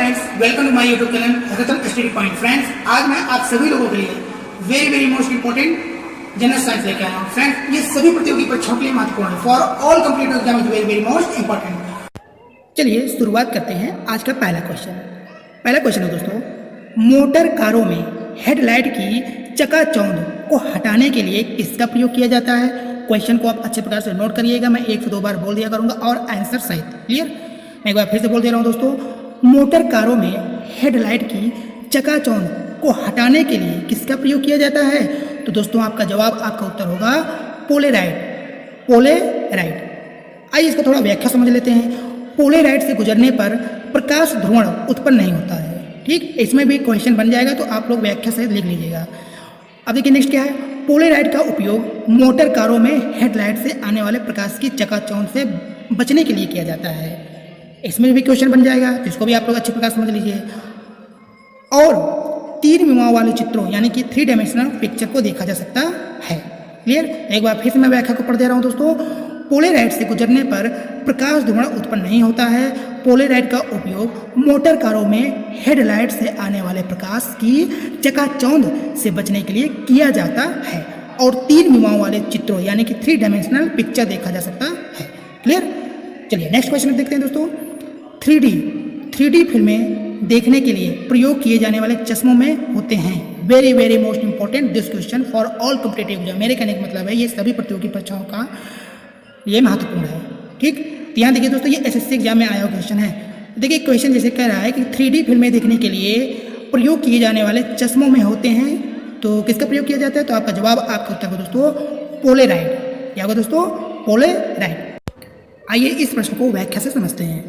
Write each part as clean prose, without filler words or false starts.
Friends, welcome to my YouTube channel hackathon study point. Friends, आज मैं आप सभी लोगों के लिए very most important general science लेके आया हूँ। फ्रेंड्स, ये सभी प्रतियोगी परीक्षाओं के लिए महत्वपूर्ण है। For all competitive exam is very most important. चलिए शुरुआत करते हैं आज का पहला क्वेश्चन है दोस्तों, मोटर कारों में हेडलाइट की चकाचौंध को हटाने के लिए किसका प्रयोग किया जाता है? क्वेश्चन को आप अच्छे प्रकार से नोट करिएगा। मैं 1 से 2 बार बोल दिया करूंगा और आंसर सहित। क्लियर? मैं एक बार फिर से बोल दे रहा हूं दोस्तों, मोटर कारों में हेडलाइट की चकाचौंध को हटाने के लिए किसका प्रयोग किया जाता है? तो दोस्तों आपका जवाब, आपका उत्तर होगा पोलेराइट। आइए इसको थोड़ा व्याख्या समझ लेते हैं। पोलेराइट से गुजरने पर प्रकाश ध्रुवण उत्पन्न नहीं होता है। ठीक, इसमें भी क्वेश्चन बन जाएगा तो आप लोग व्याख्या सहित लिख लीजिएगा। अब देखिए नेक्स्ट क्या है, पोलेराइट का उपयोग मोटर कारों में हेडलाइट से आने वाले प्रकाश की चकाचौंध से बचने के लिए किया जाता है। इसमें भी क्वेश्चन बन जाएगा, जिसको भी आप लोग अच्छे प्रकार समझ लीजिए। और 3 विमाओं वाले चित्रों यानी कि 3 डायमेंशनल पिक्चर को देखा जा सकता है। क्लियर? एक बार फिर से मैं व्याख्या को पढ़ दे रहा हूँ दोस्तों, पोलेराइट से गुजरने पर प्रकाश ध्रुवण उत्पन्न नहीं होता है। पोलेराइट का उपयोग मोटर कारों में हेडलाइट से आने वाले प्रकाश की चकाचौंध से बचने के लिए किया जाता है और 3 विमाओं वाले चित्रों यानी कि 3 डायमेंशनल पिक्चर देखा जा सकता है। क्लियर? चलिए नेक्स्ट क्वेश्चन देखते हैं दोस्तों। 3D फिल्में देखने के लिए प्रयोग किए जाने वाले चश्मों में होते हैं। Very most important this question for all competitive exam. मेरे कहने का मतलब है ये सभी प्रतियोगी परीक्षाओं का ये महत्वपूर्ण है। ठीक, तो यहाँ देखिए दोस्तों, ये एसएससी एग्जाम में आया हुआ क्वेश्चन है। देखिए क्वेश्चन जैसे कह रहा है कि 3D फिल्में देखने के लिए प्रयोग किए जाने वाले चश्मों में होते हैं, तो किसका प्रयोग किया जाता है? तो आपका जवाब, आपका उत्तर होगा दोस्तों पोलेराइट। क्या होगा दोस्तों? पोलेराइट। आइए इस प्रश्न को व्याख्या से समझते हैं।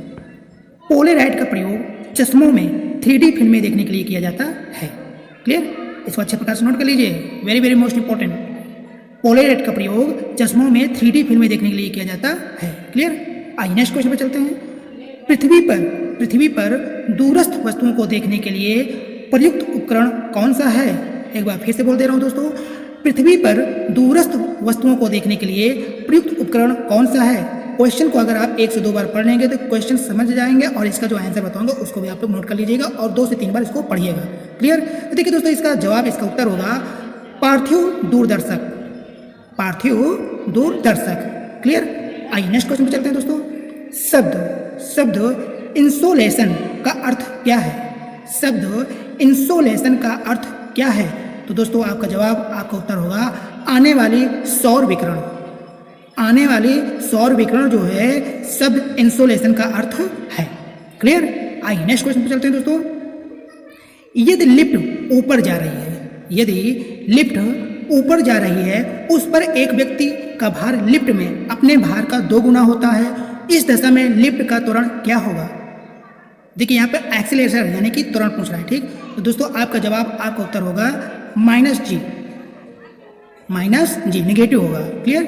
पोलेराइट का प्रयोग चश्मों में 3D फिल्में देखने के लिए किया जाता है। क्लियर? इसको अच्छे प्रकार से नोट कर लीजिए। Very most important. पोलेराइट का प्रयोग चश्मों में 3D फिल्में देखने के लिए किया जाता है। क्लियर? आइए नेक्स्ट क्वेश्चन पर चलते हैं। पृथ्वी पर दूरस्थ वस्तुओं को देखने के लिए प्रयुक्त उपकरण कौन सा है? एक बार फिर से बोल दे रहा हूं दोस्तों, पृथ्वी पर दूरस्थ वस्तुओं को देखने के लिए प्रयुक्त उपकरण कौन सा है? क्वेश्चन को अगर आप 1 से 2 बार पढ़ लेंगे तो क्वेश्चन समझ जाएंगे और इसका जो आंसर बताऊंगा उसको भी आप लोग नोट कर लीजिएगा और 2 से 3 बार इसको पढ़िएगा। क्लियर? तो देखिए दोस्तों, इसका जवाब, इसका उत्तर होगा पार्थिव दूरदर्शक। क्लियर? आइए नेक्स्ट क्वेश्चन पे चलते हैं दोस्तों। शब्द इंसोलेशन का अर्थ क्या है? शब्द इंसोलेशन का अर्थ क्या है? तो दोस्तों आपका जवाब, आपका उत्तर होगा आने वाली सौर विकिरण जो है शब्द इंसोलेशन का अर्थ है। क्लियर? आइए नेक्स्ट क्वेश्चन पे चलते हैं दोस्तों। यदि लिफ्ट ऊपर जा रही है उस पर एक व्यक्ति का भार लिफ्ट में अपने भार का 2 गुना होता है, इस दशा में लिफ्ट का त्वरण क्या होगा? देखिए यहाँ पर एक्सीलरेशन यानी कि त्वरण पूछ रहा है। ठीक, तो दोस्तों आपका जवाब, आपका उत्तर होगा -g, नेगेटिव होगा। क्लियर?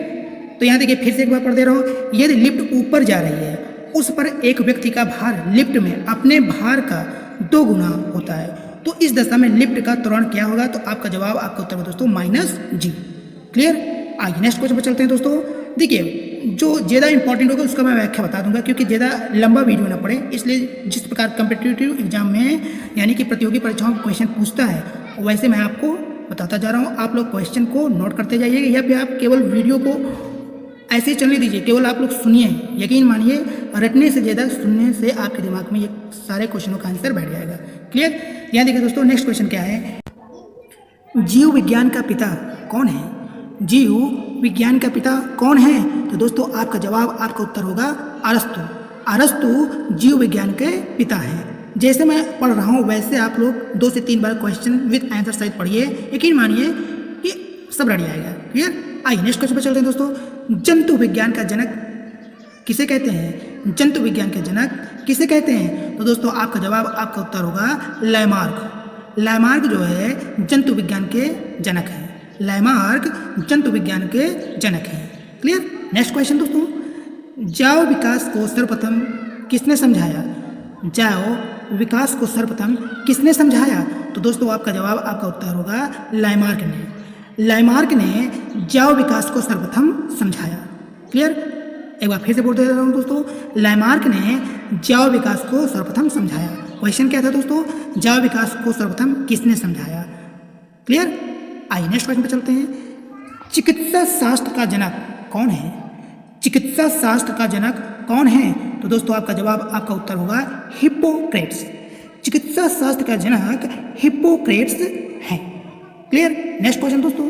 तो यहाँ देखिए फिर से एक बार पढ़ दे रहा हूँ। यदि लिफ्ट ऊपर जा रही है उस पर एक व्यक्ति का भार लिफ्ट में अपने भार का 2 गुना होता है, तो इस दशा में लिफ्ट का त्वरण क्या होगा? तो आपका जवाब, आपका उत्तर दोस्तों -g। क्लियर? आइए नेक्स्ट क्वेश्चन पर चलते हैं दोस्तों। देखिए जो ज़्यादा इंपॉर्टेंट होगा उसका मैं व्याख्या बता दूंगा, क्योंकि ज़्यादा लंबा वीडियो ना पड़े, इसलिए जिस प्रकार कॉम्पिटिटिव एग्जाम में यानी कि प्रतियोगी परीक्षाओं में क्वेश्चन पूछता है वैसे मैं आपको बताता जा रहा हूँ। आप लोग क्वेश्चन को नोट करते जाइएगा या फिर आप केवल वीडियो को ऐसे ही चलने दीजिए, केवल आप लोग सुनिए। यकीन मानिए, रटने से ज़्यादा सुनने से आपके दिमाग में ये सारे क्वेश्चनों का आंसर बैठ जाएगा। क्लियर? यहाँ देखिए दोस्तों, नेक्स्ट क्वेश्चन क्या है, जीव विज्ञान का पिता कौन है? जीव विज्ञान का पिता कौन है? तो दोस्तों आपका जवाब, आपका उत्तर होगा अरस्तु जीव विज्ञान के पिता हैं। जैसे मैं पढ़ रहा हूँ वैसे आप लोग 2 से 3 बार क्वेश्चन विद आंसर सहित पढ़िए। यकीन मानिए कि सब रेडी आएगा। क्लियर? आइए नेक्स्ट क्वेश्चन पर चलते हैं दोस्तों। जंतु विज्ञान का जनक किसे कहते हैं? तो दोस्तों आपका जवाब, आपका उत्तर होगा लैमार्क जो है जंतु विज्ञान के जनक है। क्लियर? नेक्स्ट क्वेश्चन दोस्तों, जाओ विकास को सर्वप्रथम किसने समझाया? तो दोस्तों आपका जवाब, आपका उत्तर होगा लाइमार्क ने जाओ विकास को सर्वप्रथम समझाया। क्लियर? एक बार फिर से बोल दे रहा हूँ दोस्तों, लाइमार्क ने जाओ विकास को सर्वप्रथम समझाया। क्वेश्चन क्या था दोस्तों, जैव विकास को सर्वप्रथम किसने समझाया। क्लियर। आइए नेक्स्ट क्वेश्चन पे चलते हैं। चिकित्सा शास्त्र का जनक कौन है। चिकित्सा शास्त्र का जनक कौन है, तो दोस्तों आपका जवाब, आपका उत्तर होगा हिप्पोक्रेट्स। चिकित्सा शास्त्र का जनक हिप्पोक्रेट्स है। क्लियर। नेक्स्ट क्वेश्चन दोस्तों,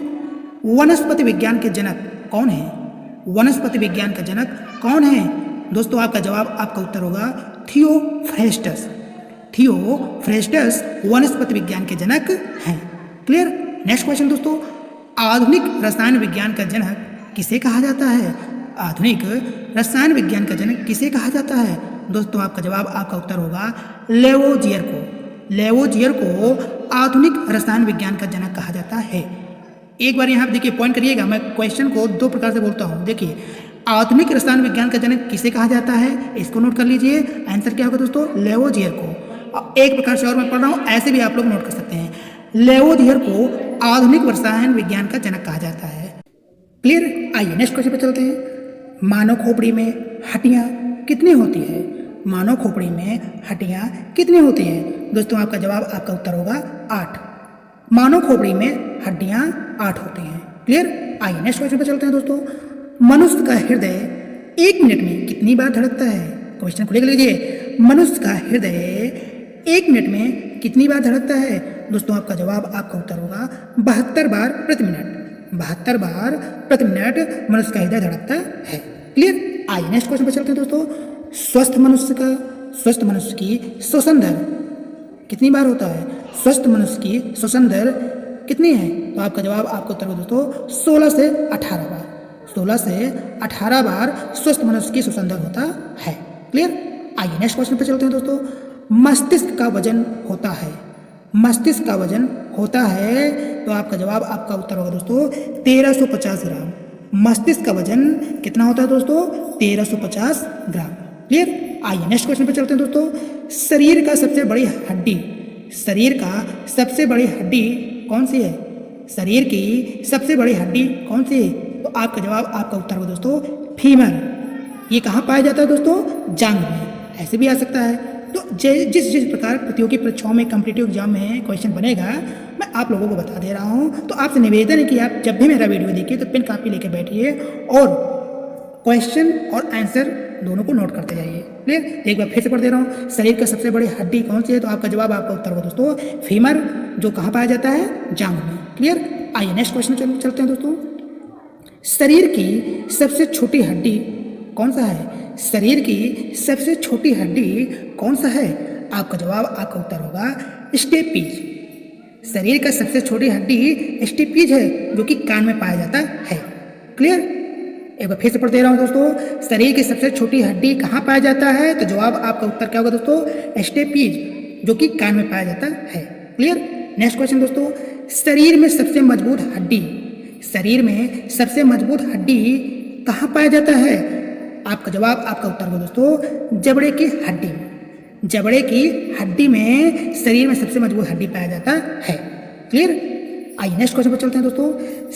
वनस्पति विज्ञान के जनक कौन है। वनस्पति विज्ञान का जनक कौन है, दोस्तों आपका जवाब, आपका उत्तर होगा थियोफ्रेस्टस। थियोफ्रेस्टस वनस्पति विज्ञान के जनक हैं। क्लियर। नेक्स्ट क्वेश्चन दोस्तों, आधुनिक रसायन विज्ञान का जनक किसे कहा जाता है। आधुनिक रसायन विज्ञान का जनक किसे कहा जाता है, दोस्तों आपका जवाब, आपका उत्तर होगा लेवोजियर को। लेवोजियर को आधुनिक रसायन विज्ञान का जनक कहा जाता है। एक बार यहाँ देखिए, पॉइंट करिएगा, मैं क्वेश्चन को दो प्रकार से बोलता हूँ। देखिए, आधुनिक रसायन विज्ञान का जनक किसे कहा जाता है, इसको नोट कर लीजिए। आंसर क्या होगा दोस्तों, लेवोजियर को। एक प्रकार से और मैं पढ़ रहा हूँ, ऐसे भी आप लोग नोट कर सकते हैं। लेवोजियर को आधुनिक रसायन विज्ञान का जनक कहा जाता है। क्लियर। आइए नेक्स्ट क्वेश्चन पे चलते हैं। मानव खोपड़ी में हड्डियाँ कितनी होती है। मानव खोपड़ी में हड्डियाँ कितनी होती हैं, दोस्तों आपका जवाब, आपका उत्तर होगा 8। मानव खोपड़ी में हड्डियाँ 8 होती हैं। क्लियर। आइए नेक्स्ट क्वेश्चन पे चलते हैं दोस्तों। मनुष्य का हृदय 1 मिनट में कितनी बार धड़कता है। क्वेश्चन को लिख लीजिए, मनुष्य का हृदय 1 मिनट में कितनी बार धड़कता है, दोस्तों आपका जवाब, आपका उत्तर होगा 72 बार प्रति मिनट। 72 बार प्रति मिनट मनुष्य का हृदय धड़कता है। क्लियर। आइए नेक्स्ट क्वेश्चन पे चलते हैं दोस्तों। स्वस्थ मनुष्य की श्वसन दर कितनी बार होता है। स्वस्थ मनुष्य की श्वसन दर कितनी है, तो आपका जवाब, आपका उत्तर होगा दोस्तों 16 से 18 बार। 16 से 18 बार स्वस्थ मनुष्य की श्वसन दर होता है। क्लियर। आइए नेक्स्ट क्वेश्चन पे चलते हैं दोस्तों। मस्तिष्क का वजन होता है। मस्तिष्क का वजन होता है, तो आपका जवाब, आपका उत्तर होगा दोस्तों 1350 ग्राम। मस्तिष्क का वजन कितना होता है दोस्तों, 1350 ग्राम। क्लियर। आइए नेक्स्ट क्वेश्चन पे चलते हैं दोस्तों। शरीर का सबसे बड़ी हड्डी, शरीर का सबसे बड़ी हड्डी कौन सी है। शरीर की सबसे बड़ी हड्डी कौन सी है, तो आपका जवाब, आपका उत्तर होगा दोस्तों फीमर। ये कहाँ पाया जाता है दोस्तों, जांघ में। ऐसे भी आ सकता है। तो जिस प्रकार प्रतियोगी परीक्षाओं में, कॉम्पिटिटिव एग्जाम में क्वेश्चन बनेगा, मैं आप लोगों को बता दे रहा हूँ। तो आपसे निवेदन है कि आप जब भी मेरा वीडियो देखिए तो पेन कापी लेके बैठिए और क्वेश्चन और आंसर दोनों को नोट करते जाइए। क्लियर। एक बार फिर से पढ़ दे रहा हूँ। शरीर का सबसे बड़ी हड्डी कौन सी है, तो आपका जवाब, आपका उत्तर होगा दोस्तों फीमर, जो कहाँ पाया जाता है, जांघ में। क्लियर। आइए नेक्स्ट क्वेश्चन चलते हैं दोस्तों। शरीर की सबसे छोटी हड्डी कौन सा है। शरीर की सबसे छोटी हड्डी कौन सा है, आपका जवाब, आपका उत्तर होगा स्टेपीज। शरीर का सबसे छोटी हड्डी स्टेपीज है, जो कि कान में पाया जाता है। क्लियर। एक बार फिर से पढ़ दे रहा हूँ दोस्तों। शरीर की सबसे छोटी हड्डी कहाँ पाया जाता है, तो जवाब, आपका उत्तर क्या होगा दोस्तों, स्टेपीज, जो कि कान में पाया जाता है। क्लियर। नेक्स्ट क्वेश्चन दोस्तों। शरीर में सबसे मजबूत हड्डी, शरीर में सबसे मजबूत हड्डी कहाँ पाया जाता है, आपका जवाब, आपका उत्तर होगा दोस्तों जबड़े की हड्डी में। जबड़े की हड्डी में शरीर में सबसे मजबूत हड्डी पाया जाता है। क्लियर। आइए नेक्स्ट क्वेश्चन पर चलते हैं दोस्तों।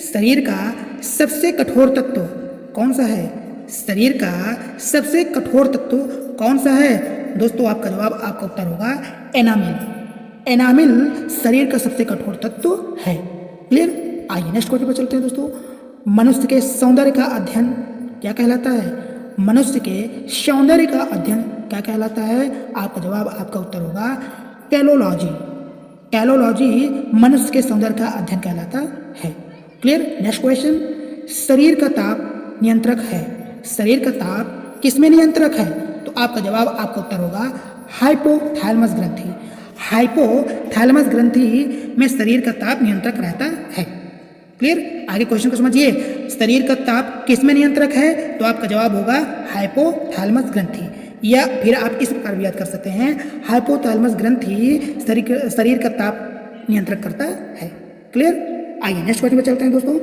शरीर का सबसे कठोर तत्व कौन सा है। शरीर का सबसे कठोर तत्व कौन सा है, दोस्तों आपका जवाब, आपका उत्तर होगा एनामिल। एनामिल शरीर का सबसे कठोर तत्व है। क्लियर। आइए नेक्स्ट क्वेश्चन पर चलते हैं दोस्तों। मनुष्य के सौंदर्य का अध्ययन क्या कहलाता है। मनुष्य के सौंदर्य का अध्ययन क्या कहलाता है, आपका जवाब, आपका उत्तर होगा टेलोलॉजी। टेलोलॉजी मनुष्य के सौंदर्य का अध्ययन कहलाता है। क्लियर। Next question. शरीर का ताप नियंत्रक है। शरीर का ताप किसमें नियंत्रक है, तो आपका जवाब, आपका उत्तर होगा हाइपोथैलेमस ग्रंथि। हाइपोथैलेमस ग्रंथि में शरीर का ताप नियंत्रक रहता है। क्लियर। आगे क्वेश्चन को समझिए। शरीर का ताप किस में नियंत्रक है, तो आपका जवाब होगा हाइपोथैलेमस ग्रंथि, या फिर आप इस प्रकार भी याद कर सकते हैं, हाइपोथैलेमस ग्रंथि शरीर का ताप नियंत्रित करता है। क्लियर। आइए नेक्स्ट क्वेश्चन पे चलते हैं दोस्तों।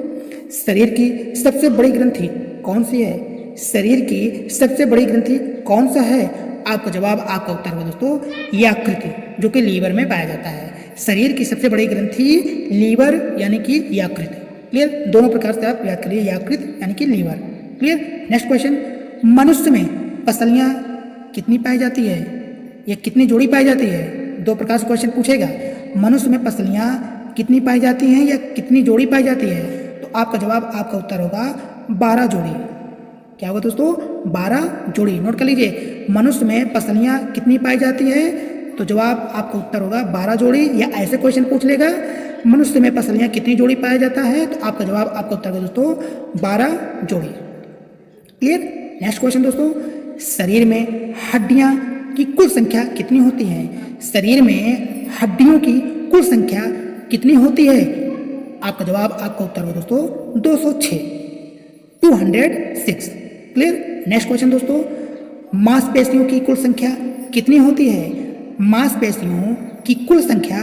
शरीर की सबसे बड़ी ग्रंथि कौन सी है। शरीर की सबसे बड़ी ग्रंथि कौन सा है, आपका जवाब, आपका उत्तर होगा दोस्तों यकृत, जो कि लीवर में पाया जाता है। शरीर की सबसे बड़ी ग्रंथि लीवर यानी कि यकृत। क्लियर। दोनों प्रकार से आप याद करिए, यकृत यानी कि लीवर। क्लियर। Next question. मनुष्य में पसलियाँ कितनी पाई जाती है, ये कितनी जोड़ी पाई जाती है? दो प्रकार से क्वेश्चन पूछेगा। मनुष्य में पसलियाँ कितनी पाई जाती हैं या कितनी जोड़ी पाई जाती है? तो आपका जवाब, आपका उत्तर होगा 12 जोड़ी। क्या होगा दोस्तों? 12 जोड़ी। नोट कर लीजिए, मनुष्य में पसलियाँ कितनी पाई जाती है? तो जवाब आपका उत्तर होगा 12 जोड़ी। या ऐसे क्वेश्चन पूछ लेगा, मनुष्य में पसलियाँ कितनी जोड़ी पाया जाता है? तो आपका जवाब, आपका उत्तर होगा दोस्तों 12 जोड़ी। क्लियर? नेक्स्ट क्वेश्चन दोस्तों, शरीर में हड्डियाँ की कुल संख्या कितनी होती है? शरीर में हड्डियों की कुल संख्या कितनी होती है? आपका जवाब, आपका उत्तर होगा दोस्तों 206, 206। क्लियर? नेक्स्ट क्वेश्चन दोस्तों, मांसपेशियों की कुल संख्या कितनी होती है? मांसपेशियों की कुल संख्या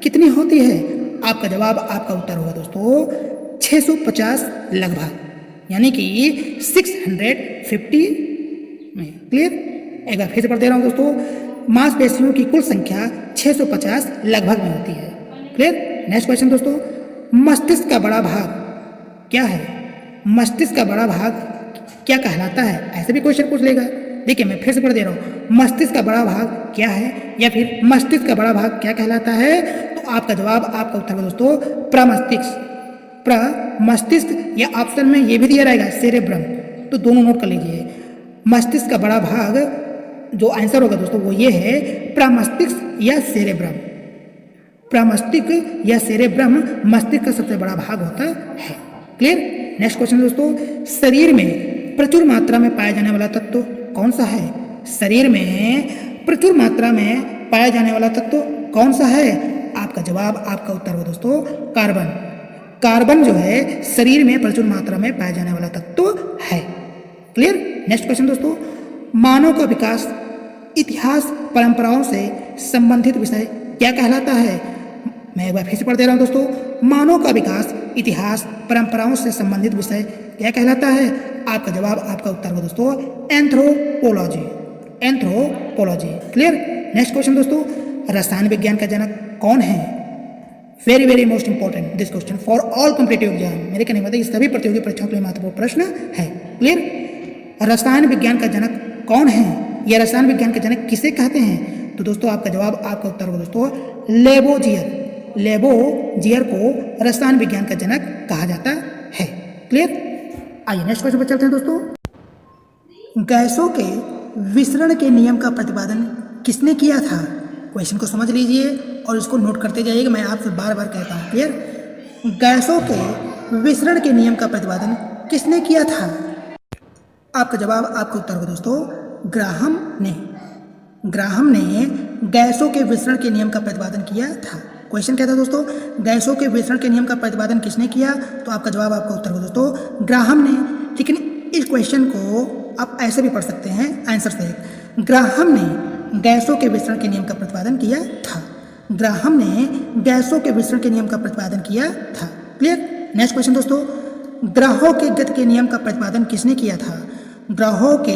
कितनी होती है? आपका जवाब, आपका उत्तर होगा दोस्तों 650 लगभग, यानी कि 650 में। क्लियर? एक बार फिर से पढ़ दे रहा हूँ दोस्तों, मांसपेशियों की कुल संख्या 650 लगभग में होती है। क्लियर? नेक्स्ट क्वेश्चन दोस्तों, मस्तिष्क का बड़ा भाग क्या है? मस्तिष्क का बड़ा भाग क्या कहलाता है? ऐसे भी क्वेश्चन पूछ लेगा। देखिए, मैं फिर से पढ़ दे रहा हूँ, मस्तिष्क का बड़ा भाग क्या है या फिर मस्तिष्क का बड़ा भाग क्या कहलाता है? तो आपका जवाब, आपका उत्तर दोस्तों प्रमस्तिष्क। प्रमस्तिष्क, या ऑप्शन में ये भी दिया रहेगा सेरेब्रम, तो दोनों नोट कर लीजिए। मस्तिष्क का बड़ा भाग, जो आंसर होगा दोस्तों वो ये है प्रमस्तिष्क या सेरेब्रम। प्रमस्तिष्क या सेरेब्रम मस्तिष्क का सबसे बड़ा भाग होता है। क्लियर? नेक्स्ट क्वेश्चन दोस्तों, शरीर में प्रचुर मात्रा में पाया जाने वाला तत्व कौन सा है? शरीर में प्रचुर मात्रा में पाया जाने वाला तत्व कौन सा है? आपका जवाब, आपका उत्तर होगा दोस्तों कार्बन। कार्बन जो है शरीर में प्रचुर मात्रा में पाया जाने वाला तत्व है। क्लियर? नेक्स्ट क्वेश्चन दोस्तों, मानव का विकास इतिहास परंपराओं से संबंधित विषय क्या कहलाता है? मैं एक बार फिर से पढ़ दे रहा हूँ दोस्तों, मानव का विकास इतिहास परंपराओं से संबंधित विषय क्या कहलाता है? आपका जवाब, आपका उत्तर होगा दोस्तों anthropology. Anthropology. Clear? Next question दोस्तों, रसायन विज्ञान का जनक कौन है? Very very most important this question for all competitive exam. मेरे कहने का मतलब ये सभी प्रतियोगी परीक्षाओं के लिए महत्वपूर्ण प्रश्न है। क्लियर? रसायन विज्ञान का जनक कौन है या रसायन विज्ञान के जनक किसे कहते हैं? तो दोस्तों आपका जवाब, आपका उत्तर होगा दोस्तों लेबोजियर। लेबोजियर को रसायन विज्ञान का जनक कहा जाता है। क्लियर? आइए नेक्स्ट क्वेश्चन पर चलते हैं दोस्तों। गैसों के विसरण के नियम का प्रतिपादन किसने किया था? क्वेश्चन को समझ लीजिए और इसको नोट करते जाइएगा, मैं आपसे बार बार कहता हूँ। क्लियर? गैसों के विसरण के नियम का प्रतिपादन किसने किया था? आपका जवाब, आपका उत्तर होगा दोस्तों ग्राहम ने। ग्राहम ने गैसों के विसरण के नियम का प्रतिपादन किया था। क्वेश्चन क्या था दोस्तों? गैसों के विसरण के नियम का प्रतिपादन किसने किया? तो आपका जवाब, आपका उत्तर होगा दोस्तों ग्राहम ने। लेकिन इस क्वेश्चन को आप ऐसे भी पढ़ सकते हैं आंसर से, ग्राहम ने गैसों के विसरण के नियम का प्रतिपादन किया था। ग्राहम ने गैसों के विसरण के नियम का प्रतिपादन किया था। क्लियर? नेक्स्ट क्वेश्चन दोस्तों, ग्रहों के गति के नियम का प्रतिपादन किसने किया था? ग्रहों के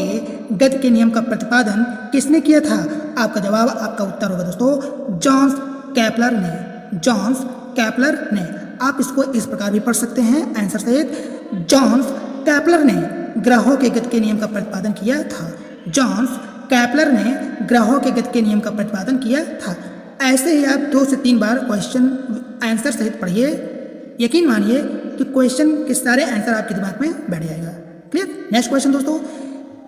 गति के नियम का प्रतिपादन किसने किया था? आपका जवाब, आपका उत्तर होगा दोस्तों जॉन्स केपलर ने। जॉन्स केपलर ने। आप इसको इस प्रकार भी पढ़ सकते हैं आंसर सहित, जॉन्स केपलर ने ग्रहों के गति के नियम का प्रतिपादन किया था। जॉन्स केपलर ने ग्रहों के गति के नियम का प्रतिपादन किया था। ऐसे ही आप 2 से 3 बार क्वेश्चन आंसर सहित पढ़िए, यकीन मानिए कि क्वेश्चन के सारे आंसर आपके दिमाग में बैठ जाएगा। क्लियर? नेक्स्ट क्वेश्चन दोस्तों,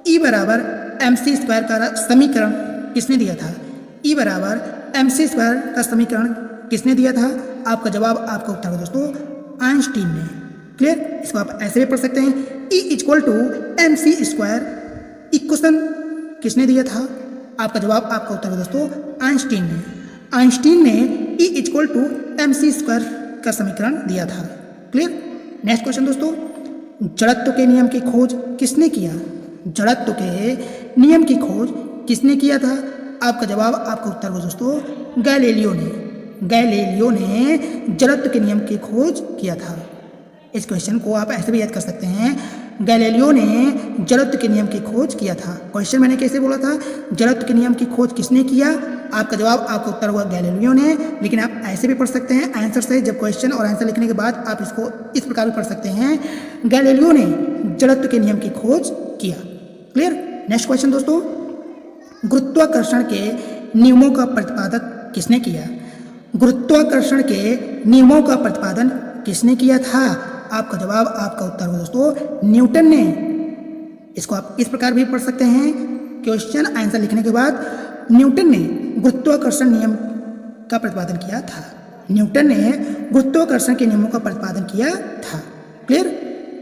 E बराबर MC स्क्वायर का समीकरण किसने दिया था? E बराबर MC स्क्वायर का समीकरण किसने दिया था? आपका जवाब, आपका उत्तर है दोस्तों आइंस्टीन ने। क्लियर? इसको आप ऐसे भी पढ़ सकते हैं, E = MC स्क्वायर इक्वेशन किसने दिया था? आपका जवाब, आपका उत्तर है दोस्तों आइंस्टीन ने। आइंस्टीन ने E = MC स्क्वायर का समीकरण दिया था। क्लियर? नेक्स्ट क्वेश्चन दोस्तों, जड़त्व के नियम की खोज किसने किया? जड़त्व के नियम की खोज किसने किया था? आपका जवाब, आपका उत्तर हो दोस्तों गैलीलियो ने। गैलीलियो ने जड़त्व के नियम की खोज किया था। इस क्वेश्चन को आप ऐसे भी याद कर सकते हैं, गैलीलियो ने जड़त्व के नियम की खोज किया था। क्वेश्चन मैंने कैसे बोला था, जड़त्व के नियम की खोज किसने किया? आपका जवाब, आपका उत्तर हुआ गैलीलियो ने। लेकिन आप ऐसे भी पढ़ सकते हैं आंसर से, जब क्वेश्चन और आंसर लिखने के बाद आप इसको इस प्रकार भी पढ़ सकते हैं, गैलीलियो ने जड़त्व के नियम की खोज किया। क्लियर? नेक्स्ट क्वेश्चन दोस्तों, गुरुत्वाकर्षण के नियमों का प्रतिपादक किसने किया? गुरुत्वाकर्षण के नियमों का प्रतिपादन किसने किया था? आपका जवाब, आपका उत्तर हो दोस्तों न्यूटन ने। इसको आप इस प्रकार भी पढ़ सकते हैं, क्वेश्चन आंसर लिखने के बाद न्यूटन ने गुरुत्वाकर्षण नियम का प्रतिपादन किया था। न्यूटन ने गुरुत्वाकर्षण के नियमों का प्रतिपादन किया था। क्लियर?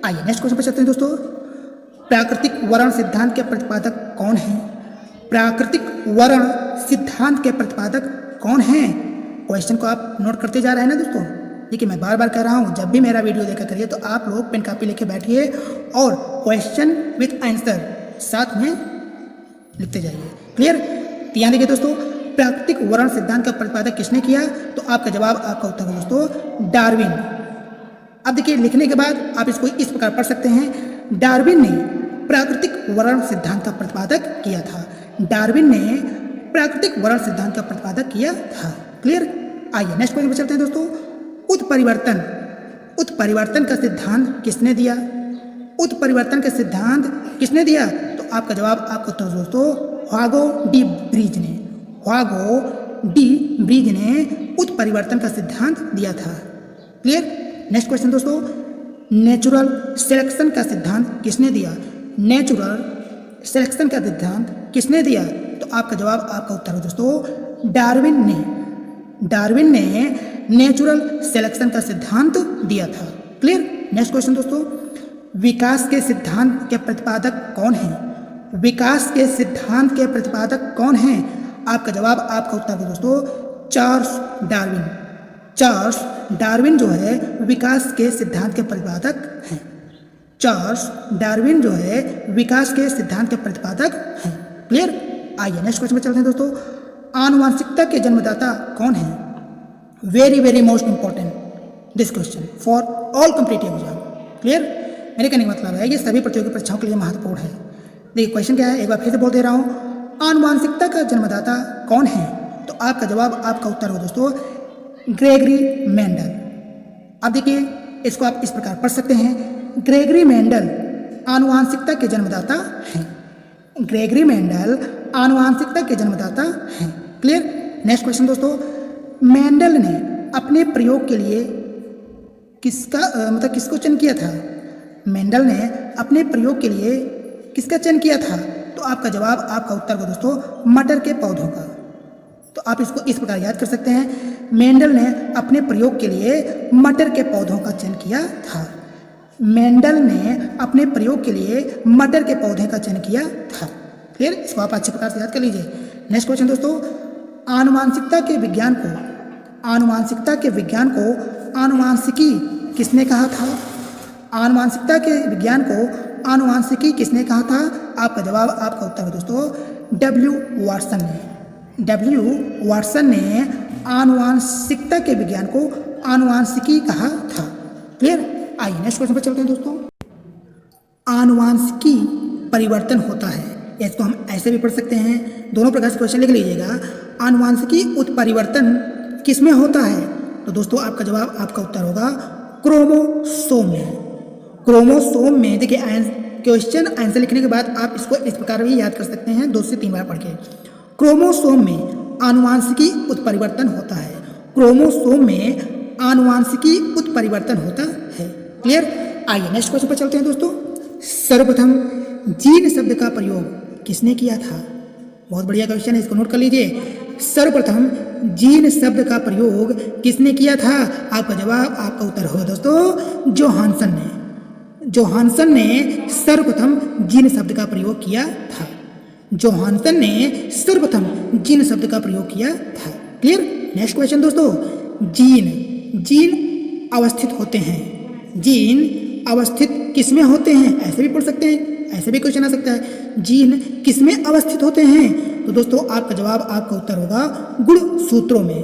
आइए नेक्स्ट क्वेश्चन पर चलते हैं दोस्तों। प्राकृतिक वर्ण सिद्धांत के प्रतिपादक कौन है? प्राकृतिक वर्ण सिद्धांत के प्रतिपादक कौन है? क्वेश्चन को आप नोट करते जा रहे हैं ना दोस्तों। देखिए मैं बार बार कह रहा हूँ, जब भी मेरा वीडियो देखा करिए तो आप लोग पेन कापी लेके बैठिए और क्वेश्चन विथ आंसर साथ में लिखते जाइए। क्लियर? ध्यान देखिए दोस्तों, प्राकृतिक वर्ण सिद्धांत का प्रतिपादक किसने किया? तो आपका जवाब, आपका उत्तर है दोस्तों डार्विन। अब देखिए लिखने के बाद आप इसको इस प्रकार पढ़ सकते हैं, डार्विन ने प्राकृतिक वर्ण सिद्धांत का प्रतिपादक किया था। डार्विन ने प्राकृतिक वर्ण सिद्धांत का प्रतिपादक किया था। क्लियर? आइए नेक्स्ट क्वेश्चन पर चलते हैं दोस्तों। उत्परिवर्तन का सिद्धांत किसने दिया? उत्परिवर्तन का सिद्धांत किसने दिया? तो आपका जवाब, आपका उत्तर दोस्तों ह्यूगो डी ब्रीज ने। ह्यूगो डी ब्रीज ने उत्परिवर्तन का सिद्धांत दिया था। क्लियर? नेक्स्ट क्वेश्चन दोस्तों, नेचुरल सिलेक्शन का सिद्धांत किसने दिया? नेचुरल सिलेक्शन का सिद्धांत किसने दिया? तो आपका जवाब, आपका उत्तर है दोस्तों डार्विन ने। डार्विन ने नेचुरल सिलेक्शन का सिद्धांत दिया था। क्लियर? नेक्स्ट क्वेश्चन दोस्तों, विकास के सिद्धांत के प्रतिपादक कौन है? विकास के सिद्धांत के प्रतिपादक कौन है? आपका जवाब, आपका उत्तर है दोस्तों चार्ल्स डार्विन। चार्ल्स डार्विन जो है विकास के सिद्धांत के प्रतिपादक हैं। चार्ल्स डार्विन जो है विकास के सिद्धांत के प्रतिपादक हैं। क्लियर? आइए नेक्स्ट क्वेश्चन में चलते हैं दोस्तों। आनुवांशिकता के जन्मदाता कौन है? Very very most important this question for all competitive exam. Clear? मेरे कहने का मतलब है ये सभी प्रतियोगी परीक्षाओं के लिए महत्वपूर्ण है। देखिए क्वेश्चन क्या है, एक बार फिर से बोल दे रहा हूँ, आनुवांशिकता का जन्मदाता कौन है? तो आपका जवाब, आपका उत्तर हो दोस्तों ग्रेगरी मेंडल। अब देखिए इसको आप इस प्रकार पढ़ सकते हैं, ग्रेगरी मेंडल आनुवांशिकता के जन्मदाता हैं। ग्रेगरी मेंडल आनुवांशिकता के जन्मदाता हैं। क्लियर? नेक्स्ट क्वेश्चन दोस्तों, मेंडल ने अपने प्रयोग के लिए किसको चयन किया था? मेंडल ने अपने प्रयोग के लिए किसका चयन किया था? तो आपका जवाब, आपका उत्तर हो दोस्तों मटर के पौधों का। तो आप इसको इस प्रकार याद कर सकते हैं, मेंडल ने अपने प्रयोग के लिए मटर के पौधों का चयन किया था। मेंडल ने अपने प्रयोग के लिए मटर के पौधे का चयन किया था। क्लियर? इसको आप अच्छे प्रकार से याद कर लीजिए। नेक्स्ट क्वेश्चन दोस्तों, आनुवांशिकता के विज्ञान को आनुवांशिकी किसने कहा था? आनुवांशिकता के विज्ञान को आनुवांशिकी किसने कहा था? आपका जवाब, आपका उत्तर है दोस्तों डब्ल्यू वाटसन ने। डब्ल्यू वाटसन ने आनुवांशिकता के विज्ञान को आनुवांशिकी कहा था। क्लियर? आइए नेक्स्ट क्वेश्चन पर चलते हैं दोस्तों। आनुवांशिकी परिवर्तन होता है, इसको हम ऐसे भी पढ़ सकते हैं, दोनों प्रकार से क्वेश्चन लिख लीजिएगा। आनुवांशिकी उत्परिवर्तन किसमें होता है? तो दोस्तों आपका जवाब, आपका उत्तर होगा क्रोमोसोम में। क्रोमोसोम में। देखिए क्वेश्चन आंसर लिखने के बाद आप इसको इस प्रकार भी याद कर सकते हैं 2 से 3 बार पढ़ के। क्रोमोसोम में आनुवांशिकी उत्परिवर्तन होता है। क्रोमोसोम में आनुवांशिकी उत्परिवर्तन होता है। क्लियर? आइए नेक्स्ट क्वेश्चन पर चलते हैं दोस्तों। सर्वप्रथम जीन शब्द का प्रयोग किसने किया था? बहुत बढ़िया क्वेश्चन है, इसको नोट कर लीजिए। सर्वप्रथम जीन शब्द का प्रयोग किसने किया था? आपका जवाब, आपका उत्तर होगा दोस्तों जोहानसन ने। जोहानसन ने सर्वप्रथम जीन शब्द का प्रयोग किया था। जोहानसन ने सर्वप्रथम जीन शब्द का प्रयोग किया था। क्लियर? नेक्स्ट क्वेश्चन दोस्तों, जीन अवस्थित होते हैं। जीन अवस्थित किसमें होते हैं? ऐसे भी पढ़ सकते हैं, ऐसे भी क्वेश्चन आ सकता है, जीन किसमें अवस्थित होते हैं? तो दोस्तों आपका जवाब, आपका उत्तर होगा गुणसूत्रों में।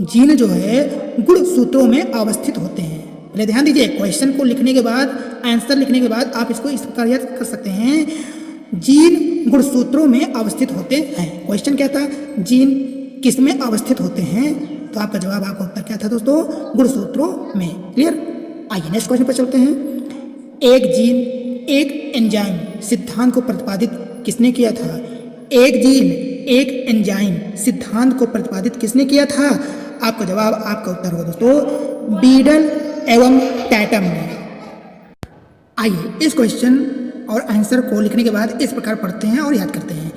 जीन जो है गुणसूत्रों में अवस्थित होते हैं। पहले ध्यान दीजिए, क्वेश्चन को लिखने के बाद, आंसर लिखने के बाद आप इसको इस प्रकार याद कर सकते हैं, जीन गुणसूत्रों में अवस्थित होते हैं। क्वेश्चन क्या था? जीन किस में अवस्थित होते हैं? तो आपका जवाब, आपका उत्तर क्या था दोस्तों? गुणसूत्रों में। क्लियर? आइए नेक्स्ट क्वेश्चन पर चलते हैं। एक जीन एक एंजाइम सिद्धांत को प्रतिपादित किसने किया था? एक जीन एक एंजाइम सिद्धांत को प्रतिपादित किसने किया था? आपका जवाब, आपका उत्तर होगा दोस्तों बीडल एवं टैटम ने। आइए इस क्वेश्चन और आंसर को लिखने के बाद इस प्रकार पढ़ते हैं और याद करते हैं।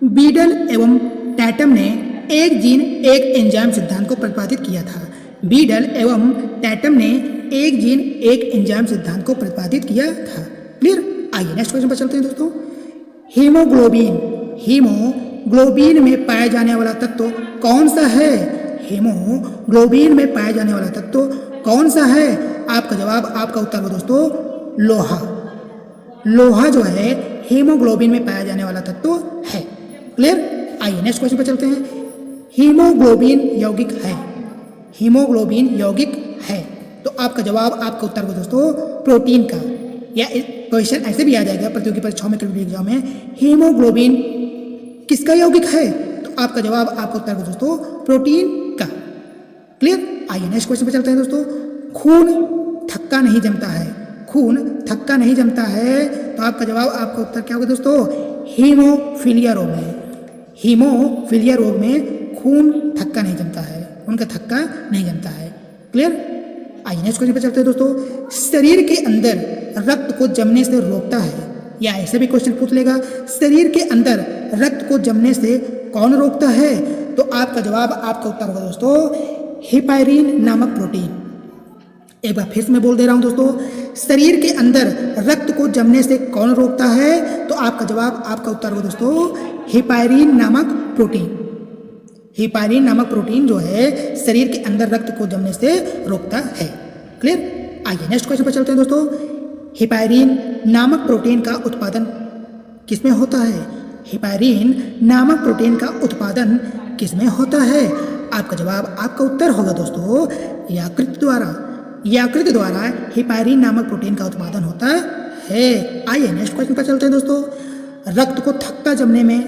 बीडल एवं टैटम ने एक जीन एक एंजाइम सिद्धांत को प्रतिपादित किया था। बीडल एवं टैटम ने एक जीन एक एंजाइम सिद्धांत को प्रतिपादित किया था। क्लियर? आइए नेक्स्ट क्वेश्चन पर चलते हैं दोस्तों। हीमोग्लोबिन, हीमोग्लोबिन में पाया जाने वाला तत्व कौन सा है? हीमोग्लोबिन में पाया जाने वाला तत्व कौन सा है? आपका जवाब, आपका उत्तर हो दोस्तों लोहा। लोहा जो है हीमोग्लोबिन में पाया जाने वाला तत्व है। क्लियर? आइए नेक्स्ट क्वेश्चन पर चलते हैं। हीमोग्लोबिन यौगिक है, हीमोग्लोबिन यौगिक है, तो आपका जवाब, आपका उत्तर हो दोस्तों प्रोटीन का। या क्वेश्चन ऐसे भी आ जाएगा प्रतियोगी परीक्षाओं में, कभी एग्जाम में, हीमोग्लोबिन किसका यौगिक है? तो आपका जवाब, आपका उत्तर हो दोस्तों प्रोटीन का। क्लियर? आइए नेक्स्ट क्वेश्चन पर चलते हैं दोस्तों। खून थक्का नहीं जमता है, खून थक्का नहीं जमता है, तो आपका जवाब, आपका उत्तर क्या होगा दोस्तों? हीमोफीलिया रोग में। हीमोफीलिया रोग में खून थक्का नहीं जमता है, उनका थक्का नहीं जमता है। क्लियर? आइए नेक्स्ट क्वेश्चन पर चलते हैं दोस्तों। शरीर के अंदर रक्त को जमने से रोकता है, या ऐसे भी क्वेश्चन पूछ लेगा, शरीर के अंदर रक्त को जमने से कौन रोकता है? तो आपका जवाब, आपका उत्तर होगा दोस्तों हेपारिन नामक प्रोटीन। एक बार फिर से मैं बोल दे रहा हूं दोस्तों, शरीर के अंदर रक्त को जमने से कौन रोकता है? तो आपका जवाब, आपका उत्तर होगा दोस्तों हेपारिन नामक प्रोटीन। हेपारिन नामक प्रोटीन जो है शरीर के अंदर रक्त को जमने से रोकता है। क्लियर? आइए नेक्स्ट क्वेश्चन पर चलते हैं दोस्तों। हेपारिन नामक प्रोटीन का उत्पादन किसमें होता है? हेपारिन नामक प्रोटीन का उत्पादन किसमें होता है? आपका जवाब, आपका उत्तर होगा दोस्तों यकृत द्वारा। यकृत द्वारा हेपारिन नामक प्रोटीन का उत्पादन होता है। आइए नेक्स्ट क्वेश्चन पर चलते हैं दोस्तों। रक्त को थक्का जमने में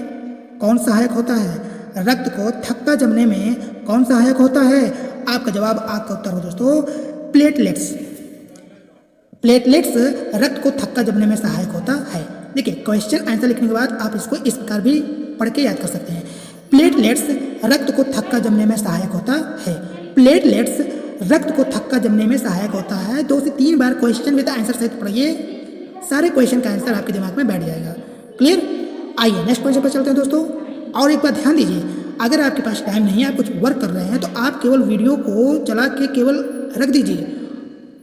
कौन सहायक होता है? रक्त को थक्का जमने में कौन सहायक होता है? आपका जवाब, आपका उत्तर हो दोस्तों प्लेटलेट्स। प्लेटलेट्स रक्त को थक्का जमने में सहायक होता है। देखिए क्वेश्चन आंसर लिखने के बाद आप इसको इस प्रकार भी पढ़ के याद कर सकते हैं। प्लेटलेट्स रक्त को थक्का जमने में सहायक होता है। प्लेटलेट्स रक्त को थक्का जमने में सहायक होता है। 2 से 3 बार क्वेश्चन विद आंसर सहित पढ़िए, सारे क्वेश्चन का आंसर आपके दिमाग में बैठ जाएगा। क्लियर? आइए नेक्स्ट क्वेश्चन पर चलते हैं दोस्तों। और एक बात ध्यान दीजिए, अगर आपके पास टाइम नहीं है, आप कुछ वर्क कर रहे हैं, तो आप केवल वीडियो को चला के केवल रख दीजिए।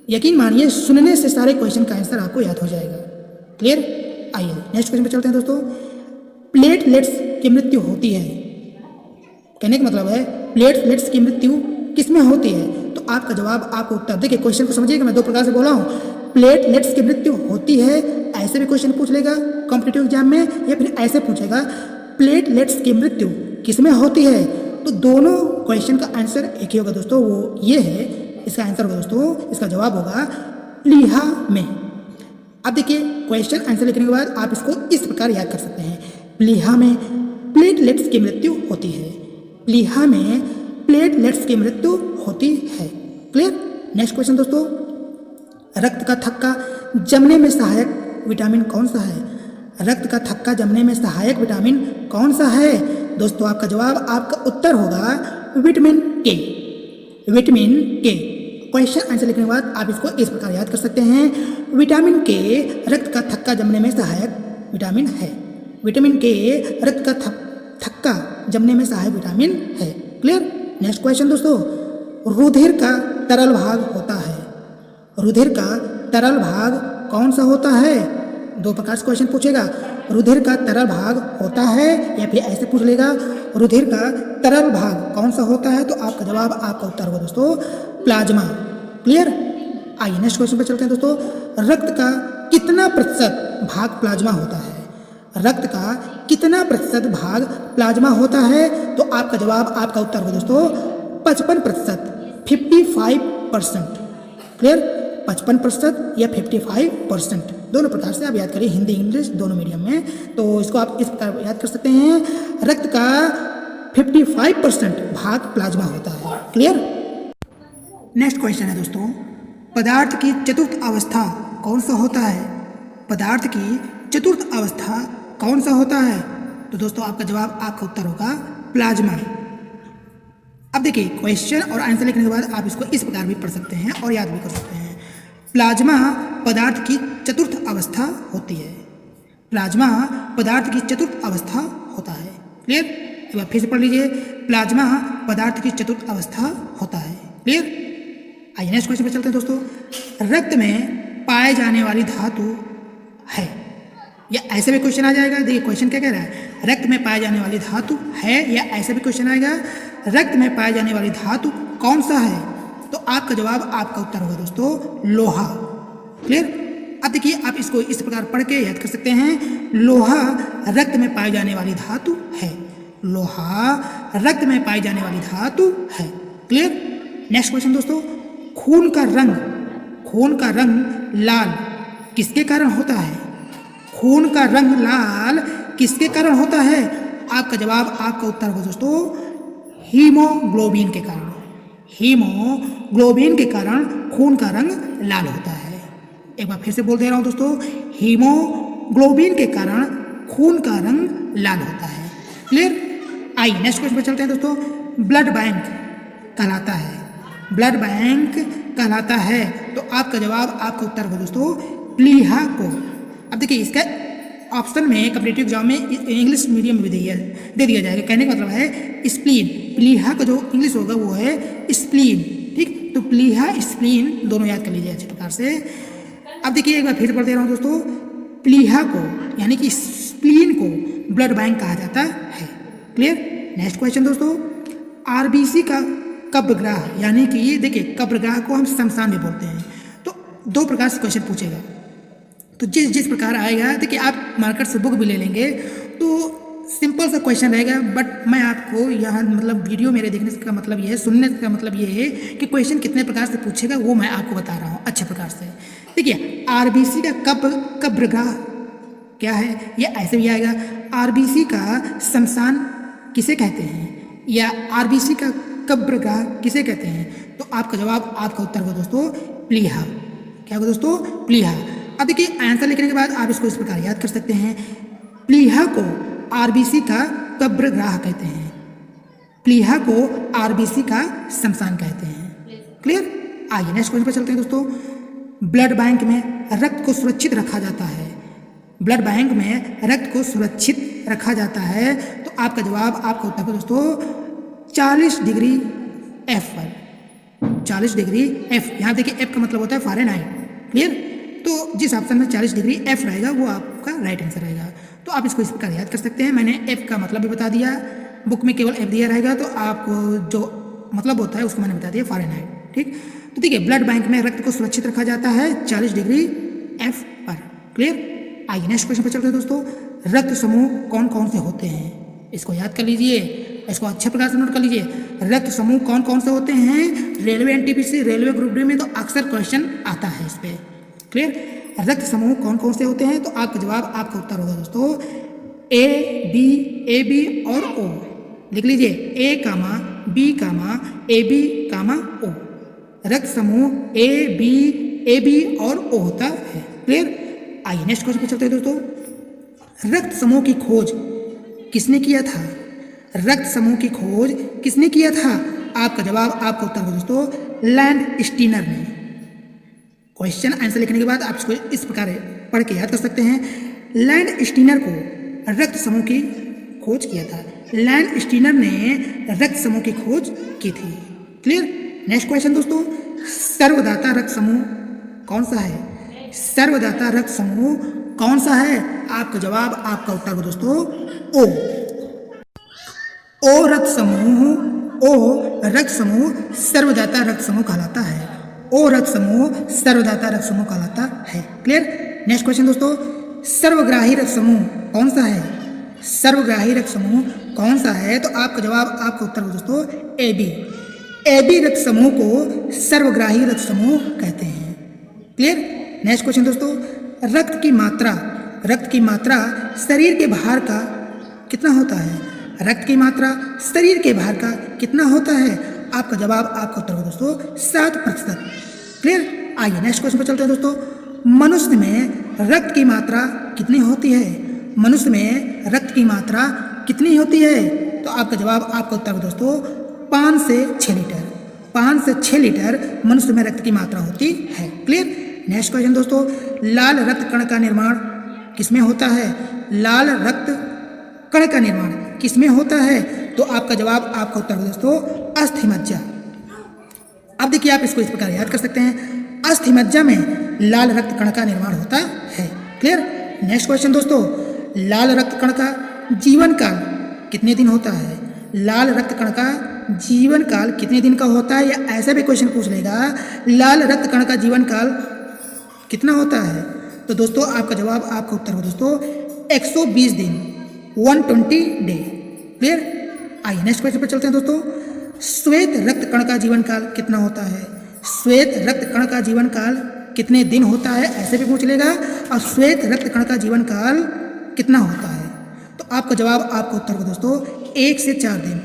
यकीन मानिए सुनने से सारे क्वेश्चन का आंसर आपको याद हो जाएगा। क्लियर? आइए नेक्स्ट क्वेश्चन पर चलते हैं दोस्तों। प्लेटलेट्स की मृत्यु होती है, कहने का मतलब है प्लेटलेट्स की मृत्यु किसमें होती है? तो आपका जवाब, आपका उत्तर। देखिए क्वेश्चन को समझिएगा, मैं 2 प्रकार से बोला हूँ। प्लेटलेट्स की मृत्यु होती है, ऐसे भी क्वेश्चन पूछ लेगा कॉम्पिटिटिव एग्जाम में, या फिर ऐसे पूछेगा प्लेटलेट्स की मृत्यु किसमें होती है? तो दोनों क्वेश्चन का आंसर एक ही होगा दोस्तों, वो ये है। इसका आंसर होगा दोस्तों, इसका जवाब होगा प्लीहा में। अब देखिए क्वेश्चन आंसर लिखने के बाद आप इसको इस प्रकार याद कर सकते हैं। प्लीहा में प्लेटलेट्स की मृत्यु होती है। प्लीहा में प्लेटलेट्स की मृत्यु होती है। क्लियर? नेक्स्ट क्वेश्चन दोस्तों। रक्त का थक्का जमने में सहायक विटामिन कौन सा है? रक्त का थक्का जमने में सहायक विटामिन कौन सा है? दोस्तों आपका जवाब, आपका उत्तर होगा विटामिन के। विटामिन के। क्वेश्चन आंसर लिखने के बाद आप इसको इस प्रकार याद कर सकते हैं। विटामिन के रक्त का थक्का जमने में सहायक विटामिन है। विटामिन के रक्त का थक्का जमने में सहायक विटामिन है। क्लियर? नेक्स्ट क्वेश्चन दोस्तों। रुधिर का तरल भाग होता है। रुधिर का तरल भाग कौन सा होता है? 2 प्रकार से क्वेश्चन पूछेगा। रुधिर का तरल भाग होता है, या फिर ऐसे पूछ लेगा रुधिर का तरल भाग कौन सा होता है? तो आपका जवाब, आपका उत्तर होगा दोस्तों प्लाज्मा। क्लियर? आइए नेक्स्ट क्वेश्चन पर चलते हैं दोस्तों। रक्त का कितना प्रतिशत भाग प्लाज्मा होता है? रक्त का कितना प्रतिशत भाग प्लाज्मा होता है? तो आपका जवाब, आपका उत्तर होगा दोस्तों 55%, 55%। क्लियर? 55% या 55%, दोनों प्रकार से आप याद करिए, हिंदी इंग्लिश दोनों मीडियम में। तो इसको आप इस प्रकार याद कर सकते हैं। रक्त का 55% भाग प्लाज्मा होता है। क्लियर? नेक्स्ट क्वेश्चन है दोस्तों। पदार्थ की चतुर्थ अवस्था कौन सा होता है? पदार्थ की चतुर्थ अवस्था कौन सा होता है? तो दोस्तों आपका जवाब, आपका उत्तर होगा प्लाज्मा। अब देखिए क्वेश्चन और आंसर लिखने के बाद आप इसको इस प्रकार भी पढ़ सकते हैं और याद भी कर सकते हैं। प्लाज्मा पदार्थ की चतुर्थ अवस्था होती है। प्लाज्मा पदार्थ की चतुर्थ अवस्था होता है। क्लियर? एक बार फिर से पढ़ लीजिए, प्लाज्मा पदार्थ की चतुर्थ अवस्था होता है। क्लियर? आइए नेक्स्ट क्वेश्चन पे चलते हैं दोस्तों। रक्त में पाए जाने वाली धातु है, या ऐसे भी क्वेश्चन आ जाएगा। देखिए क्वेश्चन क्या कह रहा है, रक्त में पाए जाने वाली धातु है, या ऐसे भी क्वेश्चन आएगा, रक्त में पाए जाने वाली धातु कौन सा है? तो आपका जवाब, आपका उत्तर होगा दोस्तों लोहा। क्लियर? अब देखिए आप इसको इस प्रकार पढ़ के याद कर सकते हैं, लोहा रक्त में पाई जाने वाली धातु है। लोहा रक्त में पाई जाने वाली धातु है। क्लियर? नेक्स्ट क्वेश्चन दोस्तों, खून का रंग लाल किसके कारण होता है? खून का रंग लाल किसके कारण होता है? आपका जवाब, आपका उत्तर होगा दोस्तों हीमोग्लोबिन के कारण। हीमोग्लोबिन के कारण खून का रंग लाल होता है। एक बार फिर से बोल दे रहा हूं दोस्तों, हीमोग्लोबिन के कारण खून का रंग लाल होता है। क्लियर? आइए नेक्स्ट क्वेश्चन पे चलते हैं दोस्तों। ब्लड बैंक कहलाता है, ब्लड बैंक कहलाता है, तो आपका जवाब, आपका उत्तर होगा दोस्तों प्लीहा को। अब देखिए इसका ऑप्शन में कॉम्पिटिटिव एग्जाम में इंग्लिश मीडियम में दे दिया जाएगा। कहने का मतलब है स्प्लीन। प्लीहा का जो इंग्लिश होगा वो है स्प्लीन। ठीक, तो प्लीहा स्प्लीन दोनों याद कर लीजिए अच्छे प्रकार से। अब देखिए एक बार फिर पढ़ दे रहा हूँ दोस्तों, प्लीहा को यानी कि स्प्लीन को ब्लड बैंक कहा जाता है। क्लियर? नेक्स्ट क्वेश्चन दोस्तों, आरबीसी का कब्रगाह, यानी कि ये देखिए कब्रगाह को हम शमशान भी बोलते हैं। तो दो प्रकार से क्वेश्चन पूछेगा, तो जिस प्रकार आएगा, देखिए आप मार्केट से बुक भी ले लेंगे तो सिंपल सा क्वेश्चन रहेगा, बट मैं आपको यहाँ मतलब वीडियो मेरे देखने का मतलब ये है, सुनने का मतलब ये है कि क्वेश्चन कितने प्रकार से पूछेगा वो मैं आपको बता रहा हूँ अच्छे प्रकार से। देखिए आरबीसी का कब्रगाह क्या है, ये ऐसे भी आएगा, आरबीसी का शमशान किसे कहते हैं, या आरबीसी का कब्रगाह किसे कहते हैं? तो आपका जवाब, आपका उत्तर होगा दोस्तों प्लीहा। क्या होगा दोस्तों? प्लीहा। अब देखिए आंसर लिखने के बाद आप इसको इस प्रकार याद कर सकते हैं, प्लीहा को आरबीसी का कब्रगाह कहते हैं, प्लीहा को आरबीसी का शमशान कहते हैं। क्लियर? आइए नेक्स्ट क्वेश्चन पर चलते हैं दोस्तों। ब्लड बैंक में रक्त को सुरक्षित रखा जाता है, ब्लड बैंक में रक्त को सुरक्षित रखा जाता है, तो आपका जवाब, आपका उत्तर दोस्तों 40 डिग्री एफ पर। 40 डिग्री एफ, यहाँ देखिए एफ का मतलब होता है फ़ारेनहाइट। क्लियर? तो जिस ऑप्शन में 40 डिग्री एफ रहेगा वो आपका राइट आंसर रहेगा। तो आप इसको इस प्रकार याद कर सकते हैं। मैंने एफ का मतलब भी बता दिया, बुक में केवल एफ दिया रहेगा, तो आपको जो मतलब होता है उसको मैंने बता दिया फ़ारेनहाइट। ठीक, तो देखिए ब्लड बैंक में रक्त को सुरक्षित रखा जाता है 40 डिग्री एफ पर। क्लियर? आइए नेक्स्ट क्वेश्चन पर चलते हैं दोस्तों। रक्त समूह कौन कौन से होते हैं? इसको याद कर लीजिए, इसको अच्छे प्रकार से नोट कर लीजिए। रक्त समूह कौन कौन से होते हैं? Railway NTPC, railway group D में तो अक्सर क्वेश्चन आता है इस पर। क्लियर? रक्त समूह कौन कौन से होते हैं? तो आपका जवाब, आपका उत्तर होगा दोस्तों ए बी और ओ। लिख लीजिए ए कामा B comma A B comma ओ। रक्त समूह ए बी और ओ होता है। क्लियर? आइए नेक्स्ट क्वेश्चन पे चलते हैं दोस्तों। रक्त समूह की खोज किसने किया था? रक्त समूह की खोज किसने किया था? आपका जवाब, आपका उत्तर होगा दोस्तों लैंड स्टीनर ने। क्वेश्चन आंसर लिखने के बाद आप इसको इस प्रकार पढ़ के याद कर सकते हैं। लैंड स्टीनर को रक्त समूह की खोज किया था, लैंड स्टीनर ने रक्त समूह की खोज की थी। क्लियर? नेक्स्ट क्वेश्चन दोस्तों, सर्वदाता रक्त समूह कौन सा है? सर्वदाता रक्त समूह कौन सा है? आपका जवाब, आपका उत्तर होगा दोस्तों ओ रक्त समूह। ओ रक्त समूह सर्वदाता रक्त समूह कहलाता है। ओ रक्त समूह सर्वदाता रक्त समूह कहलाता है। क्लियर? नेक्स्ट क्वेश्चन दोस्तों, सर्वग्राही रक्त समूह कौन सा है? सर्वग्राही रक्त समूह कौन सा है? तो आपका जवाब, आपका उत्तर होगा दोस्तों ए बी रक्त समूह को सर्वग्राही रक्त समूह कहते हैं। क्लियर? नेक्स्ट क्वेश्चन दोस्तों, रक्त की मात्रा शरीर के भार का कितना होता है? रक्त की मात्रा शरीर के भार का कितना होता है? आपका जवाब, आपका उत्तर होगा दोस्तों 7%। क्लियर? आइए नेक्स्ट क्वेश्चन पर चलते हैं दोस्तों। मनुष्य में रक्त की मात्रा कितनी होती है? मनुष्य में रक्त की मात्रा कितनी होती है? तो आपका जवाब, आपका उत्तर दोस्तों 5 से 6 लीटर। 5 से 6 लीटर मनुष्य में रक्त की मात्रा होती है। क्लियर? नेक्स्ट क्वेश्चन दोस्तों, लाल रक्त कण का निर्माण किसमें होता है? लाल रक्त कण का निर्माण किसमें होता है? तो आपका जवाब, आपका उत्तर दोस्तों अस्थिमज्जा। अब देखिए, आप इसको इस प्रकार याद कर सकते हैं, अस्थिमज्जा में लाल रक्त कण का निर्माण होता है। क्लियर? नेक्स्ट क्वेश्चन दोस्तों, लाल रक्त कण का जीवन काल कितने दिन होता है? लाल रक्त कण का जीवन काल कितने दिन का होता है? या ऐसा भी क्वेश्चन पूछ लेगा, लाल रक्त कण का जीवन काल कितना होता है? तो दोस्तों आपका जवाब, आपका उत्तर हो दोस्तों 120 दिन, 120 डे। क्लियर? आइए नेक्स्ट क्वेश्चन पर चलते हैं दोस्तों। श्वेत रक्त कण का जीवन काल कितना होता है? श्वेत रक्त कण का जीवन काल कितने दिन होता है? ऐसे भी पूछ लेगा। और श्वेत रक्त कण का जीवन काल कितना होता है? तो आपका जवाब, आपका उत्तर हो दोस्तों 1 से 4 दिन।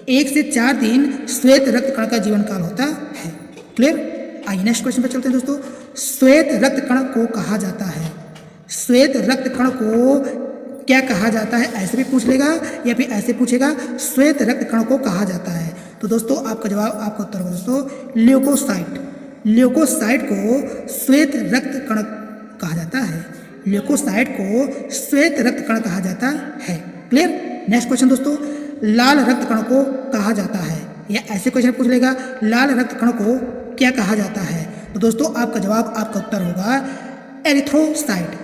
1 से 4 दिन श्वेत रक्त कण का जीवन काल होता है। क्लियर? आइए नेक्स्ट क्वेश्चन पर चलते हैं दोस्तों। श्वेत रक्त कण को कहा जाता है, श्वेत रक्त कण को क्या कहा जाता है? ऐसे भी पूछ लेगा, या फिर ऐसे पूछेगा, श्वेत रक्त कण को कहा जाता है। तो दोस्तों आपका जवाब, आपका उत्तर होगा दोस्तों ल्यूकोसाइट। ल्यूकोसाइट को श्वेत रक्त कण कहा जाता है। ल्यूकोसाइट को श्वेत रक्त कण कहा जाता है। क्लियर? नेक्स्ट क्वेश्चन दोस्तों, लाल रक्त कण को कहा जाता है, या ऐसे क्वेश्चन पूछ लेगा, लाल रक्त कण को क्या कहा जाता है? तो दोस्तों आपका जवाब, आपका उत्तर होगा एरिथ्रोसाइट।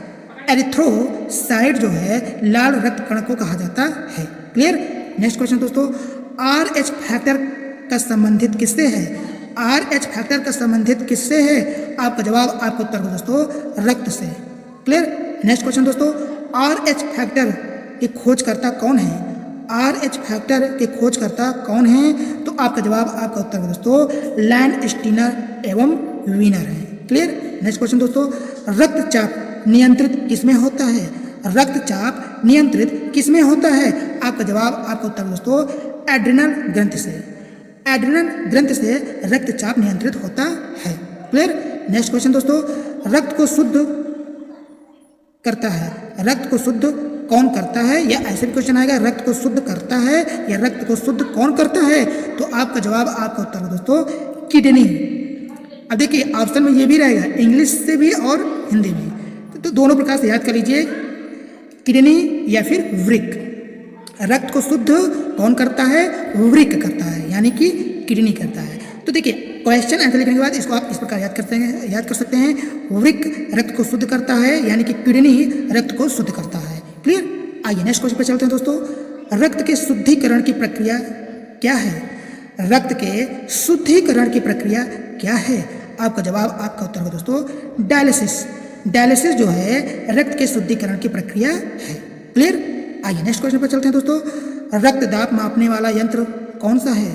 एरिथ्रोसाइट जो है लाल रक्त कण को कहा जाता है। क्लियर? नेक्स्ट क्वेश्चन दोस्तों, RH फैक्टर का संबंधित किससे है? RH फैक्टर का संबंधित किससे है? आपका जवाब, आपका उत्तर हो दोस्तों रक्त से। क्लियर? नेक्स्ट क्वेश्चन दोस्तों, RH फैक्टर के खोजकर्ता कौन है? RH फैक्टर के खोजकर्ता कौन है? तो आपका जवाब, आपका उत्तर हो दोस्तों लैंडस्टीनर एवं वीनर है। क्लियर? नेक्स्ट क्वेश्चन दोस्तों, रक्तचाप नियंत्रित किसमें होता है? रक्तचाप नियंत्रित किसमें होता है? आपका जवाब, आपका उत्तर दोस्तों एड्रिनल ग्रंथि से। एड्रिनल ग्रंथि से रक्तचाप नियंत्रित होता है। क्लियर? नेक्स्ट क्वेश्चन दोस्तों, रक्त को शुद्ध करता है, रक्त को शुद्ध कौन करता है? या ऐसे भी क्वेश्चन आएगा, रक्त को शुद्ध करता है या रक्त को शुद्ध कौन करता है? तो आपका जवाब, आपका उत्तर हो दोस्तों किडनी। अब देखिए ऑप्शन में ये भी रहेगा, इंग्लिश से भी और हिंदी में, तो दोनों प्रकार से याद कर लीजिए, किडनी या फिर वृक्क। रक्त को शुद्ध कौन करता है? वृक्क करता है, यानी कि किडनी करता है। तो देखिए क्वेश्चन आंसर लिखने के बाद इसको आप इस प्रकार याद कर सकते हैं, वृक्क रक्त को शुद्ध करता है, यानी कि किडनी रक्त को शुद्ध करता है। क्लियर? आइए नेक्स्ट क्वेश्चन पर चलते हैं दोस्तों। रक्त के शुद्धिकरण की प्रक्रिया क्या है? रक्त के शुद्धिकरण की प्रक्रिया क्या है? आपका जवाब, आपका उत्तर हो दोस्तों डायलिसिस। डायलिसिस जो है रक्त के शुद्धिकरण की प्रक्रिया है। क्लियर? आइए नेक्स्ट क्वेश्चन पर चलते हैं दोस्तों। रक्तदाब मापने वाला यंत्र कौन सा है?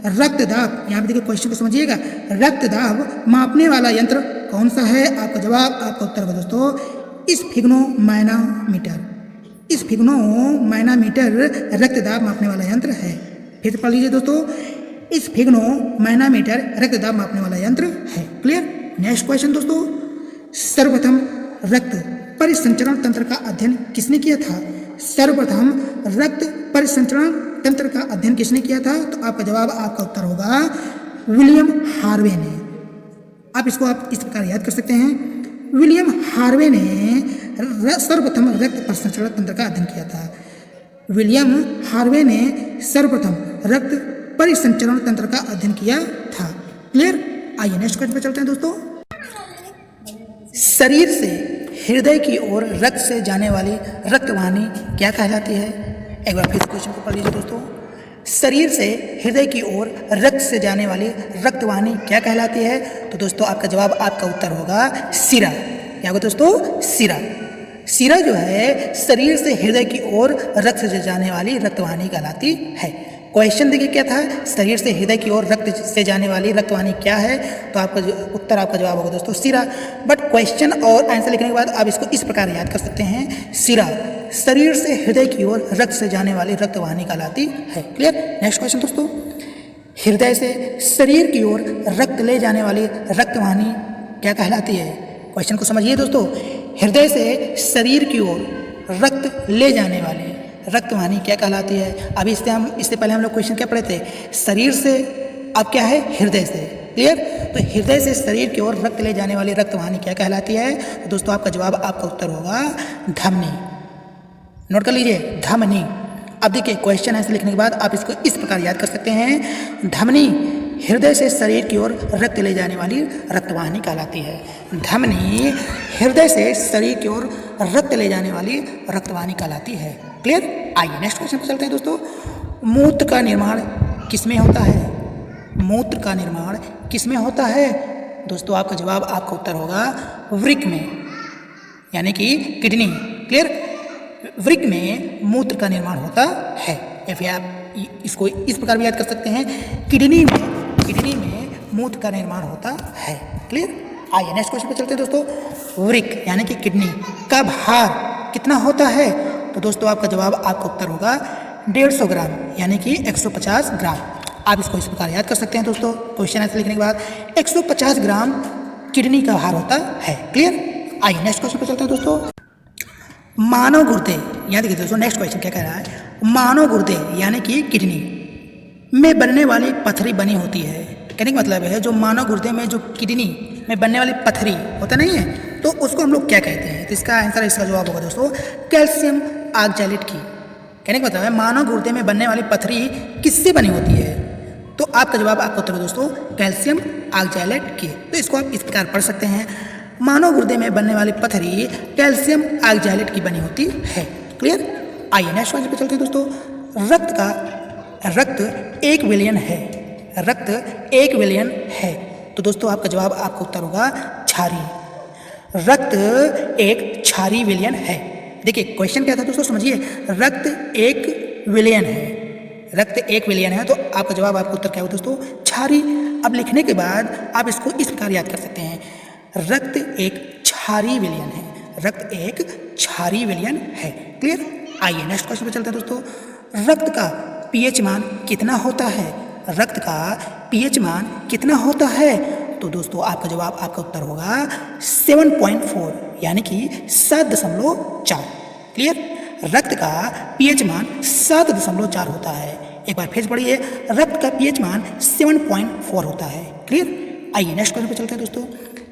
रक्तदाब, यहाँ पे देखिए क्वेश्चन को समझिएगा, रक्तदाब मापने वाला यंत्र कौन सा है? आपका जवाब, आपका उत्तर होगा दोस्तों स्फिग्नोमैनोमीटर। स्फिग्नोमैनोमीटर रक्तदाब मापने वाला यंत्र है। फिर पढ़ लीजिए दोस्तों, स्फिग्नोमैनोमीटर रक्तदाब मापने वाला यंत्र है। क्लियर? नेक्स्ट क्वेश्चन दोस्तों, सर्वप्रथम रक्त परिसंचरण तंत्र का अध्ययन किसने किया था? सर्वप्रथम रक्त परिसंचरण तंत्र का अध्ययन किसने किया था? तो आपका जवाब, आपका उत्तर होगा विलियम हार्वे ने। आप इसको इस प्रकार याद कर सकते हैं, विलियम हार्वे ने सर्वप्रथम रक्त परिसंचरण तंत्र का अध्ययन किया था। विलियम हार्वे ने सर्वप्रथम रक्त परिसंचरण तंत्र का अध्ययन किया था। क्लियर? आइए नेक्स्ट क्वेश्चन पे चलते हैं दोस्तों। शरीर से हृदय की ओर रक्त से जाने वाली रक्तवाहिनी क्या कहलाती है? एक बार फिर क्वेश्चन को पढ़ लीजिए दोस्तों। शरीर से हृदय की ओर रक्त से जाने वाली रक्तवाहिनी क्या कहलाती है? तो दोस्तों आपका जवाब, आपका उत्तर होगा शिरा। क्या होगा दोस्तों? शिरा। शिरा जो है शरीर से हृदय की ओर रक्त से जाने वाली रक्तवाहिनी कहलाती है। क्वेश्चन देखिए क्या था, शरीर से हृदय की ओर रक्त से जाने वाली रक्तवाहिनी क्या है? तो आपका उत्तर, आपका जवाब होगा दोस्तों शिरा। बट क्वेश्चन और आंसर लिखने के बाद आप इसको इस प्रकार याद कर सकते हैं, शिरा शरीर से हृदय की ओर रक्त से जाने वाली रक्तवाहिनी कहलाती है। क्लियर? नेक्स्ट क्वेश्चन दोस्तों, हृदय से शरीर की ओर रक्त ले जाने वाली रक्तवाहिनी क्या कहलाती है? क्वेश्चन को समझिए दोस्तों, हृदय से शरीर की ओर रक्त ले जाने वाली रक्तवाहिनी क्या कहलाती है? अभी इससे पहले हम लोग क्वेश्चन क्या पढ़े थे? शरीर से, अब क्या है? हृदय से। क्लियर? तो हृदय से शरीर की ओर रक्त ले जाने वाली रक्तवाहिनी क्या कहलाती है? तो दोस्तों आपका जवाब, आपका उत्तर होगा धमनी। नोट कर लीजिए, धमनी। अब देखिए क्वेश्चन ऐसे लिखने के बाद आप इसको इस प्रकार याद कर सकते हैं, धमनी हृदय से शरीर की ओर रक्त ले जाने वाली रक्तवाहिनी कहलाती है। धमनी हृदय से शरीर की ओर रक्त ले जाने वाली रक्तवाहिनी कहलाती है। क्लियर? आइए नेक्स्ट क्वेश्चन पर चलते हैं दोस्तों। मूत्र का निर्माण किसमें होता है? मूत्र का निर्माण किसमें होता है? दोस्तों आपका जवाब, आपका उत्तर होगा वृक्क में, यानी कि किडनी। क्लियर? वृक्क में मूत्र का निर्माण होता है, या फिर आप इसको इस प्रकार भी याद कर सकते हैं, किडनी में मूत्र का निर्माण होता है। क्लियर? आइए नेक्स्ट क्वेश्चन पर चलते हैं दोस्तों। वृक्क यानी कि किडनी का भार कितना होता है? तो दोस्तों आपका जवाब, आपका उत्तर होगा 150 ग्राम, यानी कि 150 ग्राम। आप इसको इस प्रकार याद कर सकते हैं दोस्तों। क्वेश्चन ऐसे लिखने के बाद 150 ग्राम किडनी का भार होता है। क्लियर? आइए नेक्स्ट क्वेश्चन पर चलते हैं दोस्तों। मानव गुर्दे, याद देखिए दोस्तों नेक्स्ट क्वेश्चन क्या कह रहा है, मानव गुर्दे यानी कि किडनी में बनने वाली पथरी बनी होती है। कहने का मतलब है जो मानव गुर्दे में जो किडनी में बनने वाली पथरी होता नहीं है, तो उसको हम लोग क्या कहते हैं? तो इसका आंसर, इसका जवाब होगा दोस्तों कैल्शियम ऑक्सैलेट की। कहने का मतलब है मानव गुर्दे में बनने वाली पथरी किससे बनी होती है? तो आपका जवाब, आपका उत्तर दोस्तों कैल्शियम ऑक्सैलेट की। तो इसको आप इस प्रकार पढ़ सकते हैं, मानव गुर्दे में बनने वाली पथरी कैल्शियम ऑक्सैलेट की बनी होती है। क्लियर? आइए नेक्स्ट क्वेश्चन पे चलते हैं दोस्तों। रक्त 1 बिलियन है, रक्त 1 बिलियन है। तो दोस्तों आपका जवाब, आपका उत्तर होगा क्षारीय। रक्त एक क्षारीय विलयन है। देखिए क्वेश्चन क्या था दोस्तों, समझिए, रक्त 1 बिलियन है, रक्त 1 बिलियन है, तो आपका जवाब, आपका उत्तर क्या होगा दोस्तों? क्षारीय। अब लिखने के बाद आप इसको इस प्रकार याद कर सकते हैं, रक्त एक क्षारीय विलयन है, रक्त एक क्षारीय विलयन है। क्लियर? आइए नेक्स्ट क्वेश्चन पे चलते हैं दोस्तों। रक्त का पीएच मान कितना होता है? रक्त का पीएच मान कितना होता है? तो दोस्तों आपका जवाब, आपका उत्तर होगा 7.4, यानी कि 7.4। क्लियर? रक्त का पीएच मान 7.4 होता है। एक बार फिर पढ़िए, रक्त का पीएच मान 7.4 होता है। क्लियर? आइए नेक्स्ट क्वेश्चन पे चलते हैं दोस्तों।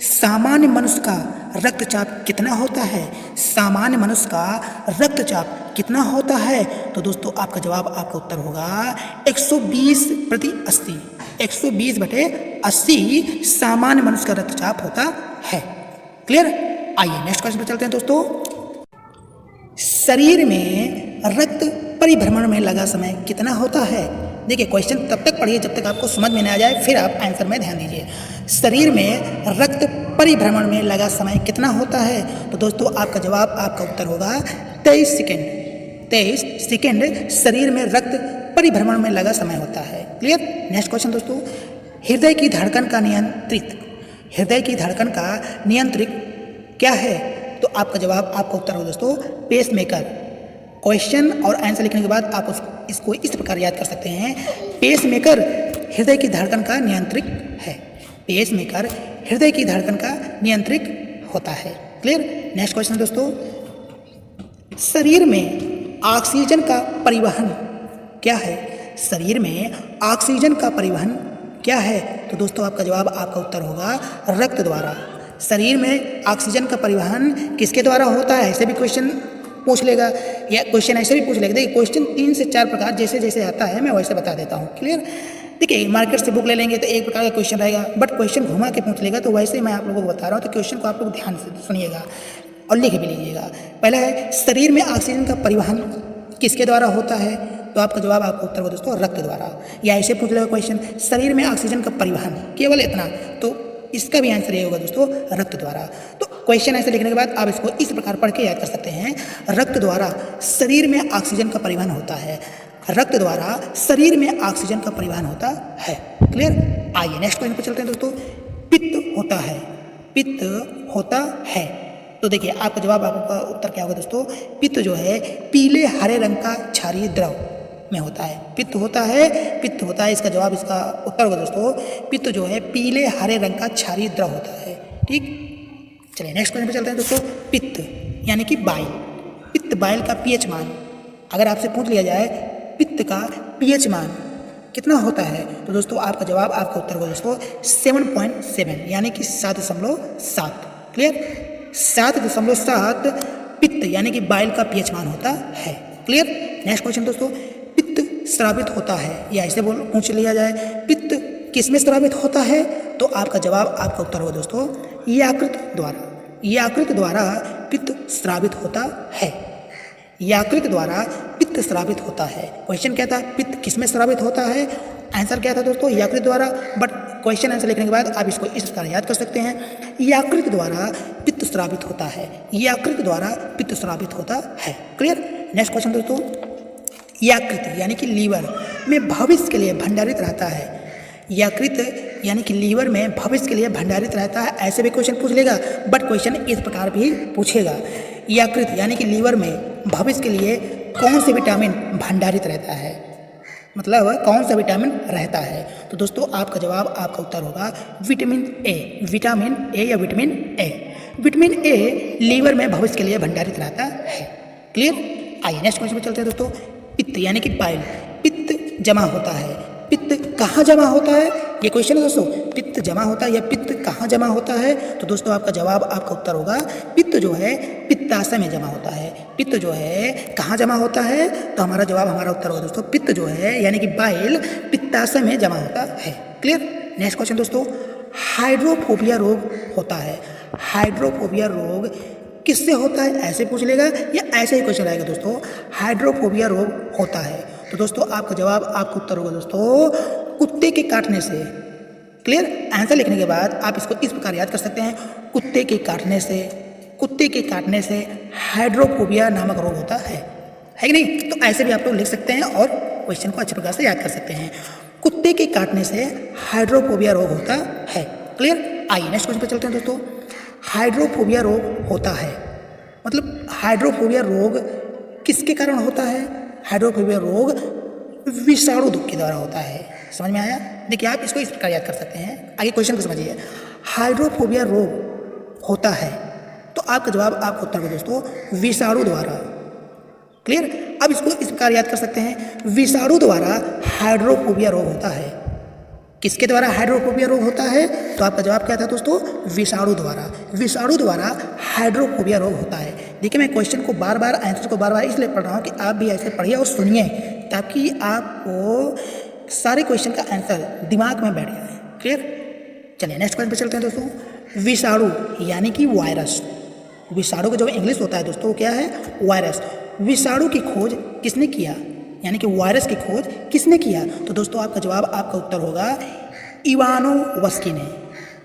सामान्य मनुष्य का रक्तचाप कितना होता है? सामान्य मनुष्य का रक्तचाप कितना होता है? तो दोस्तों आपका जवाब, आपका उत्तर होगा 120/80। 120/80 सामान्य मनुष्य का रक्तचाप होता है। क्लियर? आइए नेक्स्ट क्वेश्चन पे चलते हैं दोस्तों। शरीर में रक्त परिभ्रमण में लगा समय कितना होता है? देखिए क्वेश्चन तब तक पढ़िए जब तक आपको समझ में ना आ जाए, फिर आप आंसर में ध्यान दीजिए। शरीर में रक्त परिभ्रमण में लगा समय कितना होता है? तो दोस्तों आपका जवाब, आपका उत्तर होगा 23 सेकेंड। 23 सेकेंड शरीर में रक्त परिभ्रमण में लगा समय होता है। क्लियर? नेक्स्ट क्वेश्चन दोस्तों। हृदय की धड़कन का नियंत्रित, हृदय की धड़कन का नियंत्रित क्या है? तो आपका जवाब, आपका उत्तर होगा दोस्तों पेस मेकर। क्वेश्चन और आंसर लिखने के बाद आप इसको इस प्रकार याद कर सकते हैं, पेस मेकर हृदय की धड़कन का नियंत्रित है। पेस मेकर हृदय की धड़कन का नियंत्रित होता है। क्लियर? नेक्स्ट क्वेश्चन दोस्तों। शरीर में ऑक्सीजन का परिवहन क्या है? शरीर में ऑक्सीजन का परिवहन क्या है? तो दोस्तों आपका जवाब, आपका उत्तर होगा रक्त द्वारा। शरीर में ऑक्सीजन का परिवहन किसके द्वारा होता है? ऐसे भी क्वेश्चन पूछ लेगा, या क्वेश्चन ऐसे भी पूछ लेगा। देखिए क्वेश्चन 3 से 4 प्रकार जैसे जैसे आता है मैं वैसे बता देता हूँ। क्लियर? देखिए मार्केट से बुक ले लेंगे तो एक प्रकार का क्वेश्चन रहेगा, बट क्वेश्चन घुमा के पूछ लेगा, तो वैसे मैं आप लोगों को बता रहा हूँ, तो क्वेश्चन को आप लोग ध्यान से सुनिएगा और लिख भी लीजिएगा। पहला है, शरीर में ऑक्सीजन का परिवहन किसके द्वारा होता है? तो आपका जवाब, आपका उत्तर होगा दोस्तों रक्त द्वारा। या ऐसे पूछ लेगा क्वेश्चन, शरीर में ऑक्सीजन का परिवहन केवल इतना, तो इसका भी आंसर ये होगा दोस्तों रक्त द्वारा। तो क्वेश्चन ऐसे लिखने के बाद आप इसको इस प्रकार पढ़ के याद कर सकते हैं, रक्त द्वारा शरीर में ऑक्सीजन का परिवहन होता है, रक्त द्वारा शरीर में ऑक्सीजन का परिवहन होता है। क्लियर? आइए नेक्स्ट क्वेश्चन पे चलते हैं दोस्तों। पित्त होता है, पित्त होता है। तो देखिए आपका जवाब, आपका उत्तर क्या होगा दोस्तों? पित्त जो है पीले हरे रंग का क्षारीय द्रव में होता है। पित्त होता है, पित्त होता है, इसका जवाब, इसका उत्तर होगा दोस्तों पित्त जो है पीले हरे रंग का क्षारीय द्रव होता है। ठीक, चलिए नेक्स्ट क्वेश्चन पे चलते हैं दोस्तों। पित्त यानी कि बाइल, पित्त बाइल का पीएच मान, अगर आपसे पूछ लिया जाए पित्त का पीएच मान कितना होता है, तो दोस्तों आपका जवाब, आपका उत्तर होगा दोस्तों 7.7 यानी कि 7.7। क्लियर, 7.7 पित्त यानी कि बाइल का पीएच मान होता है। क्लियर। नेक्स्ट क्वेश्चन दोस्तों, पित्त स्रावित होता है, या ऐसे पूछ लिया जाए पित्त किसमें स्रावित होता है, तो आपका जवाब, आपका उत्तर होगा दोस्तों यकृत द्वारा। यकृत द्वारा पित्त स्रावित होता है। यकृत द्वारा पित्त स्रावित होता है। क्वेश्चन क्या था, पित्त किसमें स्रावित होता है, आंसर क्या था दोस्तों यकृत द्वारा। बट क्वेश्चन आंसर लिखने के बाद आप इसको इस प्रकार याद कर सकते हैं, यकृत द्वारा पित्त स्रावित होता है। यकृत द्वारा पित्त स्रावित होता है। क्लियर। नेक्स्ट क्वेश्चन दोस्तों, यकृत यानी कि लीवर में भविष्य के लिए भंडारित रहता है। यकृत यानी कि लीवर में भविष्य के लिए भंडारित रहता है, ऐसे भी क्वेश्चन पूछ लेगा। बट क्वेश्चन इस प्रकार भी पूछेगा, यकृत यानी कि लीवर में भविष्य के लिए कौन से विटामिन भंडारित रहता है, मतलब कौन सा विटामिन रहता है, तो दोस्तों आपका जवाब, आपका उत्तर होगा विटामिन ए। विटामिन ए या vitamin A. Vitamin A liver में भविष्य के लिए भंडारित रहता है। क्लियर। आइए नेक्स्ट क्वेश्चन में चलते हैं दोस्तों, पित्त यानी कि बाइल, पित्त जमा होता है, पित्त कहाँ जमा होता है, ये क्वेश्चन है दोस्तों, पित्त जमा होता है या पित्त कहाँ जमा होता है, तो दोस्तों आपका जवाब, आपका उत्तर होगा पित्त जो है पित्ताशय में जमा होता है। पित्त जो है कहाँ जमा होता है, तो हमारा जवाब, हमारा उत्तर होगा दोस्तों पित्त जो है यानी कि बाइल पित्ताशय में जमा होता है। क्लियर। नेक्स्ट क्वेश्चन दोस्तों, हाइड्रोफोबिया रोग होता है। हाइड्रोफोबिया रोग किससे होता है, ऐसे पूछ लेगा या ऐसे ही क्वेश्चन आएगा दोस्तों, हाइड्रोफोबिया रोग होता है, तो दोस्तों आपका जवाब, आपका उत्तर होगा दोस्तों कुत्ते के काटने से। क्लियर। आंसर लिखने के बाद आप इसको इस प्रकार याद कर सकते हैं, कुत्ते के काटने से, कुत्ते के काटने से हाइड्रोफोबिया नामक रोग होता है कि नहीं, तो ऐसे भी आप लोग लिख सकते हैं और क्वेश्चन को अच्छे प्रकार से याद कर सकते हैं, कुत्ते के काटने से हाइड्रोफोबिया रोग होता है। क्लियर। आइए नेक्स्ट क्वेश्चन पर चलते हैं दोस्तों, हाइड्रोफोबिया रोग होता है, मतलब हाइड्रोफोबिया रोग किसके कारण होता है, हाइड्रोफोबिया रोग विषाणु के द्वारा होता है। समझ में आया। देखिए आप इसको इस प्रकार याद कर सकते हैं, आगे क्वेश्चन को समझिए, हाइड्रोफोबिया रोग होता है, तो आपका जवाब, आपका उत्तर होगा दोस्तों विषाणु द्वारा। क्लियर। अब इसको इस प्रकार याद कर सकते हैं, विषाणु द्वारा हाइड्रोफोबिया रोग होता है। किसके द्वारा हाइड्रोफोबिया रोग होता है, तो आपका जवाब क्या था दोस्तों, विषाणु द्वारा। विषाणु द्वारा हाइड्रोफोबिया रोग होता है। देखिए मैं क्वेश्चन को बार बार, आंसर को बार बार इसलिए पढ़ रहा हूँ कि आप भी ऐसे पढ़िए और सुनिए, ताकि आपको सारे क्वेश्चन का आंसर दिमाग में बैठ जाए। क्लियर। चलिए नेक्स्ट क्वेश्चन पे चलते हैं दोस्तों, विषाणु यानी कि वायरस। विषाणु का जो इंग्लिश होता है दोस्तों वो क्या है, वायरस। विषाणु की खोज किसने किया, यानी कि वायरस की खोज किसने किया, तो दोस्तों आपका जवाब, आपका उत्तर होगा इवानोवस्की ने।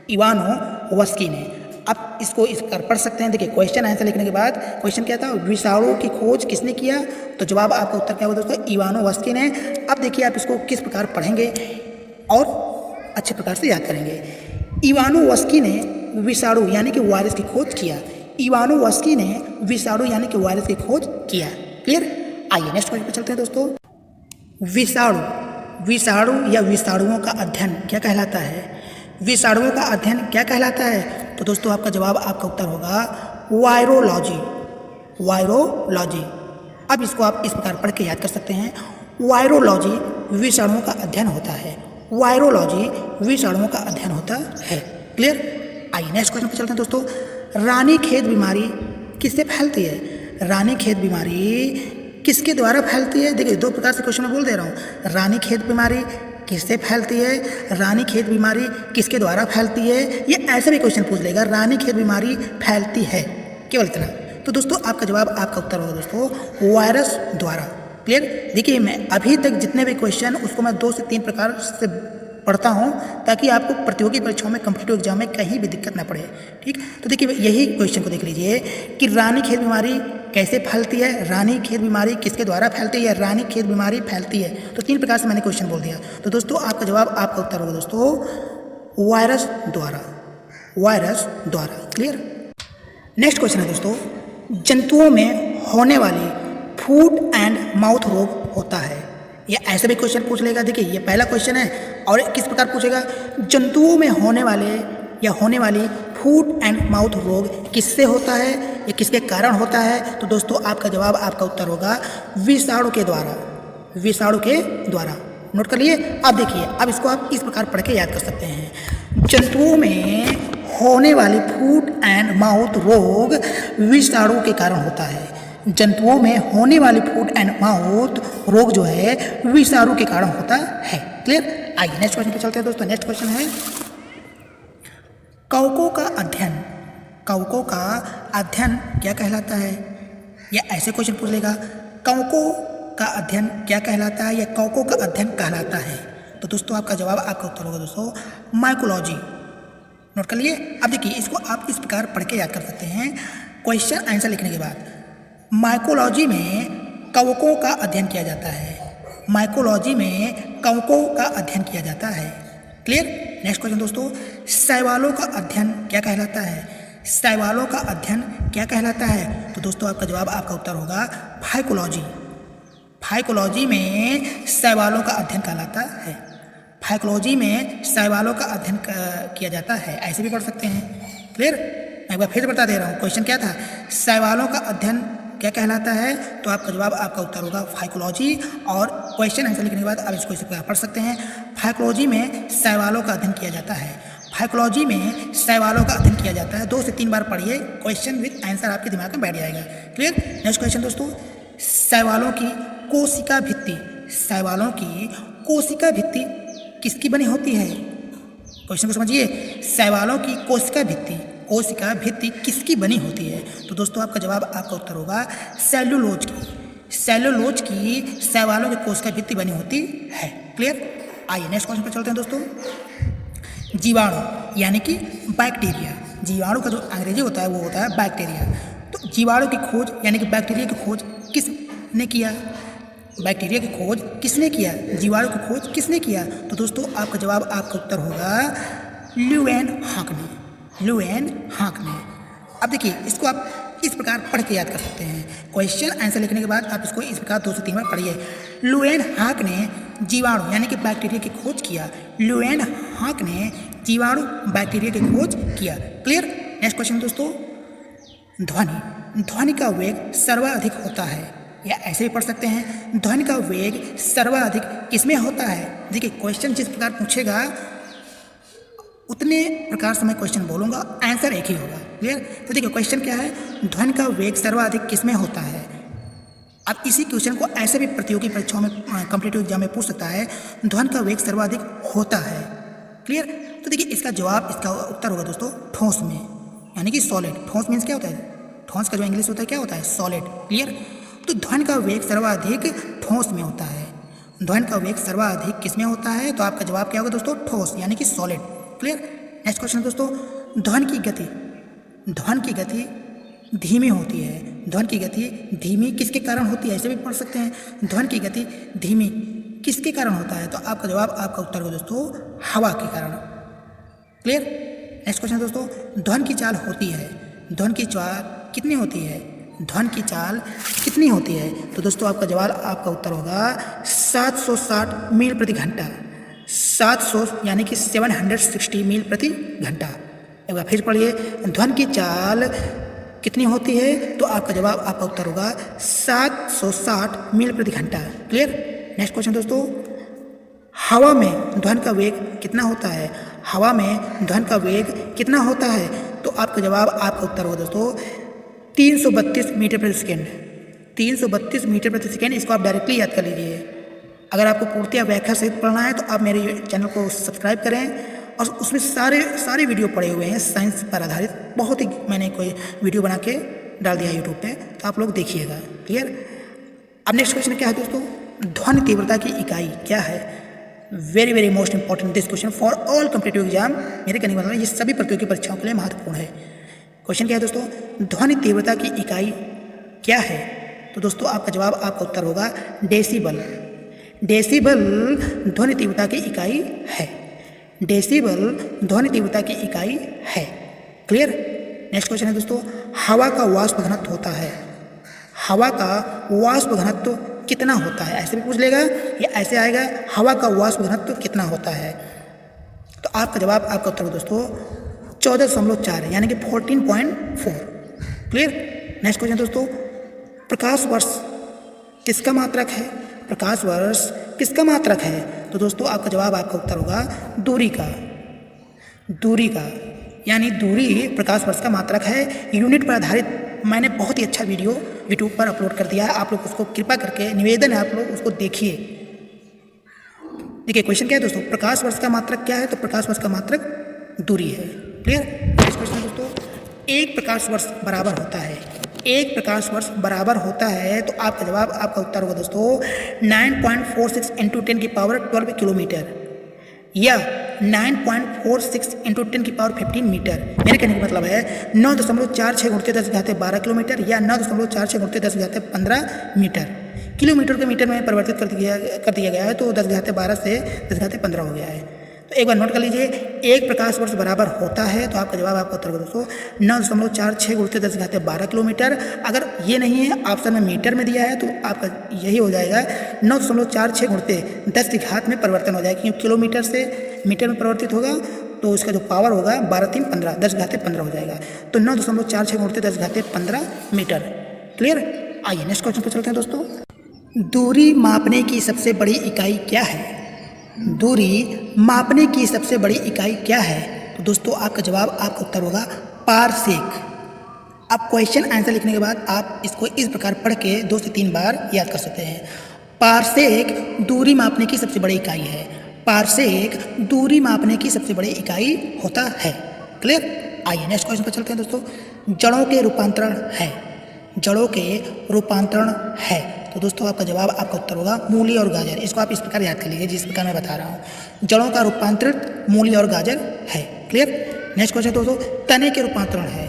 इवानोवस्की ने। आप इसको इस प्रकार पढ़ सकते हैं। देखिए क्वेश्चन आंसर लिखने के बाद क्वेश्चन क्या था, विषाणु की खोज किसने किया, तो जवाब आपका उत्तर क्या होगा दोस्तों, इवानोवस्की ने। अब देखिए आप इसको किस प्रकार पढ़ेंगे और अच्छे प्रकार से याद करेंगे। इवानोवस्की ने विषाणु यानी कि वायरस की खोज किया। इवानोवस्की ने विषाणु यानी कि वायरस की खोज किया। क्लियर। आइए नेक्स्ट क्वेश्चन पे चलते हैं दोस्तों, विषाणु, विषाणु या विषाणुओं का अध्ययन क्या कहलाता है, विषाणुओं का अध्ययन क्या कहलाता है, तो दोस्तों आपका जवाब, आपका उत्तर होगा वायरोलॉजी। वायरोलॉजी। अब इसको आप इस प्रकार पढ़ के याद कर सकते हैं, वायरोलॉजी विषाणुओं का अध्ययन होता है। वायरोलॉजी विषाणुओं का अध्ययन होता है। क्लियर। आइए नेक्स्ट क्वेश्चन पे चलते हैं दोस्तों, रानीखेत बीमारी किससे फैलती है, रानीखेत बीमारी किसके द्वारा फैलती है। देखिए दो प्रकार से क्वेश्चन मैं बोल दे रहा हूँ, रानीखेत बीमारी किससे फैलती है, रानीखेत बीमारी किसके द्वारा फैलती है, ये ऐसे भी क्वेश्चन पूछ लेगा, रानीखेत बीमारी फैलती है, केवल इतना। तो दोस्तों आपका जवाब, आपका उत्तर होगा दोस्तों वायरस द्वारा। क्लियर। देखिए मैं अभी तक जितने भी क्वेश्चन उसको मैं 2 से 3 प्रकार से पढ़ता हूँ, ताकि आपको प्रतियोगी परीक्षाओं में, कॉम्पिटिटिव एग्जाम में कहीं भी दिक्कत ना पड़े। ठीक। तो देखिए यही क्वेश्चन को देख लीजिए कि रानीखेत बीमारी कैसे फैलती है, रानीखेत बीमारी किसके द्वारा फैलती है, रानीखेत बीमारी फैलती है, तो 3 प्रकार से मैंने क्वेश्चन बोल दिया। तो दोस्तों आपका जवाब, आपका उत्तर होगा दोस्तों वायरस द्वारा। वायरस द्वारा। क्लियर। नेक्स्ट क्वेश्चन है दोस्तों, जंतुओं में होने वाली फूट एंड माउथ रोग होता है, या ऐसे भी क्वेश्चन पूछ लेगा। देखिए ये पहला क्वेश्चन है और किस प्रकार पूछेगा, जंतुओं में होने वाले या होने वाली फूट एंड माउथ रोग किससे होता है, ये किसके कारण होता है? तो दोस्तों आपका जवाब, आपका उत्तर होगा विषाणु के द्वारा, विषाणु के द्वारा। नोट कर लिए। अब देखिए, अब इसको आप इस प्रकार पढ़ के याद कर सकते हैं। जंतुओं में होने वाली फूट एंड माउथ रोग विषाणु के कारण होता है। जंतुओं में होने वाली फूट एंड माउथ रोग जो है विषाणु के कारण होता है। क्लियर? आइए नेक्स्ट क्वेश्चन पे चलते हैं दोस्तों। नेक्स्ट क्वेश्चन है कवकों का अध्ययन, कवकों का अध्ययन क्या कहलाता है? या ऐसे क्वेश्चन पूछ लेगा, कवकों का अध्ययन क्या कहलाता है या कवकों का अध्ययन कहलाता है? तो दोस्तों आपका जवाब, आपका उत्तर होगा दोस्तों माइकोलॉजी। नोट कर लिए। अब देखिए, इसको आप इस प्रकार पढ़ के याद कर सकते हैं क्वेश्चन आंसर लिखने के बाद। माइकोलॉजी में कवकों का अध्ययन किया जाता है, माइकोलॉजी में कवकों का अध्ययन किया जाता है। क्लियर? नेक्स्ट क्वेश्चन दोस्तों, शैवालों का अध्ययन क्या कहलाता है? शैवालों का अध्ययन क्या कहलाता है? तो दोस्तों आपका जवाब, आपका उत्तर होगा फाइकोलॉजी। फाइकोलॉजी में शैवालों का अध्ययन कहलाता है। फाइकोलॉजी में शैवालों का अध्ययन किया जाता है, ऐसे भी पढ़ सकते हैं। क्लियर? मैं एक बार फिर बता दे रहा हूँ, क्वेश्चन क्या था? शैवालों का अध्ययन क्या कहलाता है? तो आपका जवाब, आपका उत्तर होगा फाइकोलॉजी। और क्वेश्चन आंसर लिखने के बाद आप इसको इस प्रकार पढ़ सकते हैं, फाइकोलॉजी में शैवालों का अध्ययन किया जाता है। फाइकोलॉजी में शैवालों का अध्ययन किया जाता है। 2 से 3 बार पढ़िए, क्वेश्चन विद आंसर आपके दिमाग में बैठ जाएगा। क्लियर? नेक्स्ट क्वेश्चन दोस्तों, शैवालों की कोशिका भित्ति, शैवालों की कोशिका भित्ति किसकी बनी होती है? क्वेश्चन को समझिए। शैवालों की कोशिका भित्ति, कोशिका भित्ति किसकी बनी होती है? तो दोस्तों आपका जवाब, आपका उत्तर होगा सेल्यूलोज की। सेल्यूलोज की शैवालों की कोशिका भित्ति बनी होती है। क्लियर? आइए नेक्स्ट क्वेश्चन पर चलते हैं दोस्तों। जीवाणु यानी कि बैक्टीरिया, जीवाणु का जो अंग्रेजी होता है वो होता है बैक्टीरिया। तो जीवाणु की खोज यानी कि बैक्टीरिया की खोज किसने किया? बैक्टीरिया की खोज किसने किया? जीवाणु की खोज किसने किया? तो दोस्तों आपका जवाब, आपका उत्तर होगा ल्यूएनहॉक ने, ल्यूएनहॉक ने। अब देखिए, इसको आप इस प्रकार पढ़ के याद कर सकते हैं। क्वेश्चन आंसर लिखने के बाद आप इसको इस प्रकार 2 से 3 बार पढ़िए। ल्यूएनहॉक ने जीवाणु यानी कि बैक्टीरिया की खोज किया। ल्यूएनहॉक ने जीवाणु बैक्टीरिया की खोज किया। क्लियर? नेक्स्ट क्वेश्चन दोस्तों, ध्वनि, ध्वनि का वेग सर्वाधिक होता है, या ऐसे भी पढ़ सकते हैं, ध्वनि का वेग सर्वाधिक किसमें होता है? देखिए, क्वेश्चन जिस प्रकार पूछेगा उतने प्रकार से मैं क्वेश्चन बोलूँगा, आंसर एक ही होगा। क्लियर? तो देखिए क्वेश्चन क्या है, ध्वनि का वेग सर्वाधिक किसमें होता है? अब इसी क्वेश्चन को ऐसे भी प्रतियोगी परीक्षाओं में, कॉम्पिटिटिव एग्जाम में पूछ सकता है, ध्वनि का वेग सर्वाधिक होता है। क्लियर? तो देखिए इसका जवाब, इसका उत्तर होगा दोस्तों ठोस में, यानी कि सॉलिड। ठोस मीन्स क्या होता है? ठोस का जो इंग्लिश होता है क्या होता है? सॉलिड। क्लियर? तो ध्वनि का वेग सर्वाधिक ठोस में होता है। ध्वनि का वेग सर्वाधिक किसमें होता है? तो आपका जवाब क्या होगा दोस्तों? ठोस, यानी कि सॉलिड। क्लियर? नेक्स्ट क्वेश्चन दोस्तों, ध्वनि की गति, ध्वनि की गति धीमी होती है। ध्वनि की गति धीमी किसके कारण होती है? ऐसे भी पढ़ सकते हैं, ध्वनि की गति धीमी किसके कारण होता है? तो आपका जवाब, आपका उत्तर होगा दोस्तों हवा के कारण। क्लियर? नेक्स्ट क्वेश्चन दोस्तों, ध्वनि की चाल होती है, ध्वनि की चाल कितनी होती है? ध्वनि की चाल कितनी होती है? तो दोस्तों आपका जवाब, आपका उत्तर होगा 760 मील प्रति घंटा। 700 यानी कि 760 मील प्रति घंटा। एक बार फिर पढ़िए, ध्वनि की चाल कितनी होती है? तो आपका जवाब, आपका उत्तर होगा 760 मील प्रति घंटा। क्लियर? नेक्स्ट क्वेश्चन दोस्तों, हवा में ध्वनि का वेग कितना होता है? हवा में ध्वनि का वेग कितना होता है? तो आपका जवाब, आपका उत्तर होगा दोस्तों 332 मीटर प्रति सेकेंड। 332 मीटर प्रति सेकेंड। इसको आप डायरेक्टली याद कर लीजिए। अगर आपको पूर्तिया व्याख्या सहित पढ़ना है तो आप मेरे चैनल को सब्सक्राइब करें, और उसमें सारे वीडियो पड़े हुए हैं साइंस पर आधारित। बहुत ही मैंने कोई वीडियो बना के डाल दिया यूट्यूब पे, तो आप लोग देखिएगा। क्लियर? अब नेक्स्ट क्वेश्चन क्या है दोस्तों, ध्वनि तीव्रता की इकाई क्या है? Very very most important this question for all competitive exam. मेरे कहने का मतलब ये सभी प्रतियोगी परीक्षाओं के लिए महत्वपूर्ण है। क्वेश्चन क्या है दोस्तों, ध्वनि तीव्रता की इकाई क्या है? तो दोस्तों आपका जवाब, आपका उत्तर होगा डेसिबल। डेसिबल ध्वनि तीव्रता की इकाई है। डेसिबल ध्वनि तीव्रता की इकाई है। क्लियर? नेक्स्ट क्वेश्चन है दोस्तों, हवा का वाष्प घनत्व होता है, हवा का वाष्प घनत्व कितना होता है? ऐसे भी पूछ लेगा, या ऐसे आएगा, हवा का वाष्प घनत्व कितना होता है? तो आपका जवाब, आपका उत्तर दोस्तों 14.4 यानी कि 14.4। क्लियर? नेक्स्ट क्वेश्चन दोस्तों, प्रकाश वर्ष किसका मात्रक है? प्रकाश वर्ष किसका मात्रक है? तो दोस्तों आपका जवाब, आपका उत्तर होगा दूरी का। दूरी का यानी दूरी प्रकाश वर्ष का मात्रक है। यूनिट पर आधारित मैंने बहुत ही अच्छा वीडियो यूट्यूब पर अपलोड कर दिया है, आप लोग उसको कृपा करके निवेदन है आप लोग उसको देखिए। देखिए क्वेश्चन क्या है दोस्तों, प्रकाश वर्ष का मात्रक क्या है? तो प्रकाश वर्ष का मात्रक दूरी है। क्लियर? नेक्स्ट क्वेश्चन दोस्तों, एक प्रकाश वर्ष बराबर होता है, एक प्रकाश वर्ष बराबर होता है, तो आपका जवाब, आपका उत्तर होगा दोस्तों 9.46 इंटू 10 की पावर 12 किलोमीटर या 9.46 इंटू 10 की पावर 15 मीटर। मेरे कहने का मतलब है 9.46 गुणित 10⁻12 किलोमीटर या 9.46 गुणित 10⁻15 मीटर। किलोमीटर के मीटर में परिवर्तित कर दिया गया है, तो 10⁻12 से 10⁻15 हो गया है। तो एक बार नोट कर लीजिए, एक प्रकाश वर्ष बराबर होता है, तो आपका जवाब, आपका उत्तर होगा दोस्तों 9.46 गुणित 10⁻12 किलोमीटर। अगर ये नहीं है, ऑप्शन में मीटर में दिया है, तो आपका यही हो जाएगा 9.46 गुणित 10 की घात में परिवर्तन हो जाएगा, क्योंकि किलोमीटर से मीटर में परिवर्तित होगा, तो उसका जो पावर होगा 12×3=15, 10⁻15 हो जाएगा। तो 9.46 गुणित 10⁻15 मीटर। क्लियर? आइए नेक्स्ट क्वेश्चन पर चलते हैं दोस्तों। दूरी मापने की सबसे बड़ी इकाई क्या है? दूरी मापने की सबसे बड़ी इकाई क्या है? तो दोस्तों आपका जवाब, आपका उत्तर होगा पारसेक। आप क्वेश्चन आंसर लिखने के बाद आप इसको इस प्रकार पढ़ के 2 से 3 बार याद कर सकते हैं। पारसेक दूरी मापने की सबसे बड़ी इकाई है। पारसेक दूरी मापने की सबसे बड़ी इकाई होता है। क्लियर? आइए नेक्स्ट क्वेश्चन पर चलते हैं दोस्तों। जड़ों के रूपांतरण है, जड़ों के रूपांतरण है, तो दोस्तों आपका जवाब, आपका उत्तर होगा मूली और गाजर। इसको आप इस प्रकार याद कर लीजिए जिस प्रकार मैं बता रहा हूँ। जड़ों का रूपांतरित मूली और गाजर है। क्लियर? नेक्स्ट क्वेश्चन दोस्तों, तने के रूपांतरण है,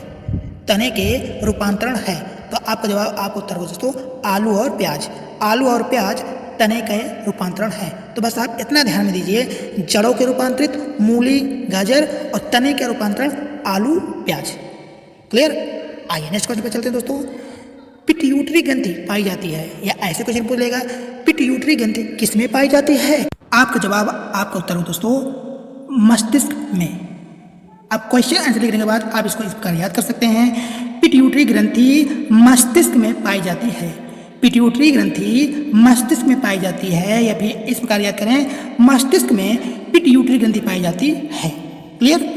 तने के रूपांतरण है, तो आपका जवाब, आपका उत्तर होगा दोस्तों आलू और प्याज। आलू और प्याज तने के रूपांतरण है। तो बस आप इतना ध्यान में दीजिए, जड़ों के रूपांतरित मूली गाजर और तने के रूपांतरण आलू प्याज। क्लियर? आइए नेक्स्ट क्वेश्चन पर चलते हैं दोस्तों। पिट्यूटरी ग्रंथि पाई जाती है, या ऐसे क्वेश्चन पूछेगा पिट्यूटरी ग्रंथि किसमें पाई जाती है? आपका जवाब, आपका उत्तर हो दोस्तों मस्तिष्क में। आप क्वेश्चन आंसर लिखने के बाद आप इसको इस प्रकार याद कर सकते हैं, पिट्यूटरी ग्रंथि मस्तिष्क में पाई जाती है। पिट्यूटरी ग्रंथि मस्तिष्क में पाई जाती है, या फिर इस प्रकार याद करें, मस्तिष्क में पिट्यूटरी ग्रंथि पाई जाती है। क्लियर?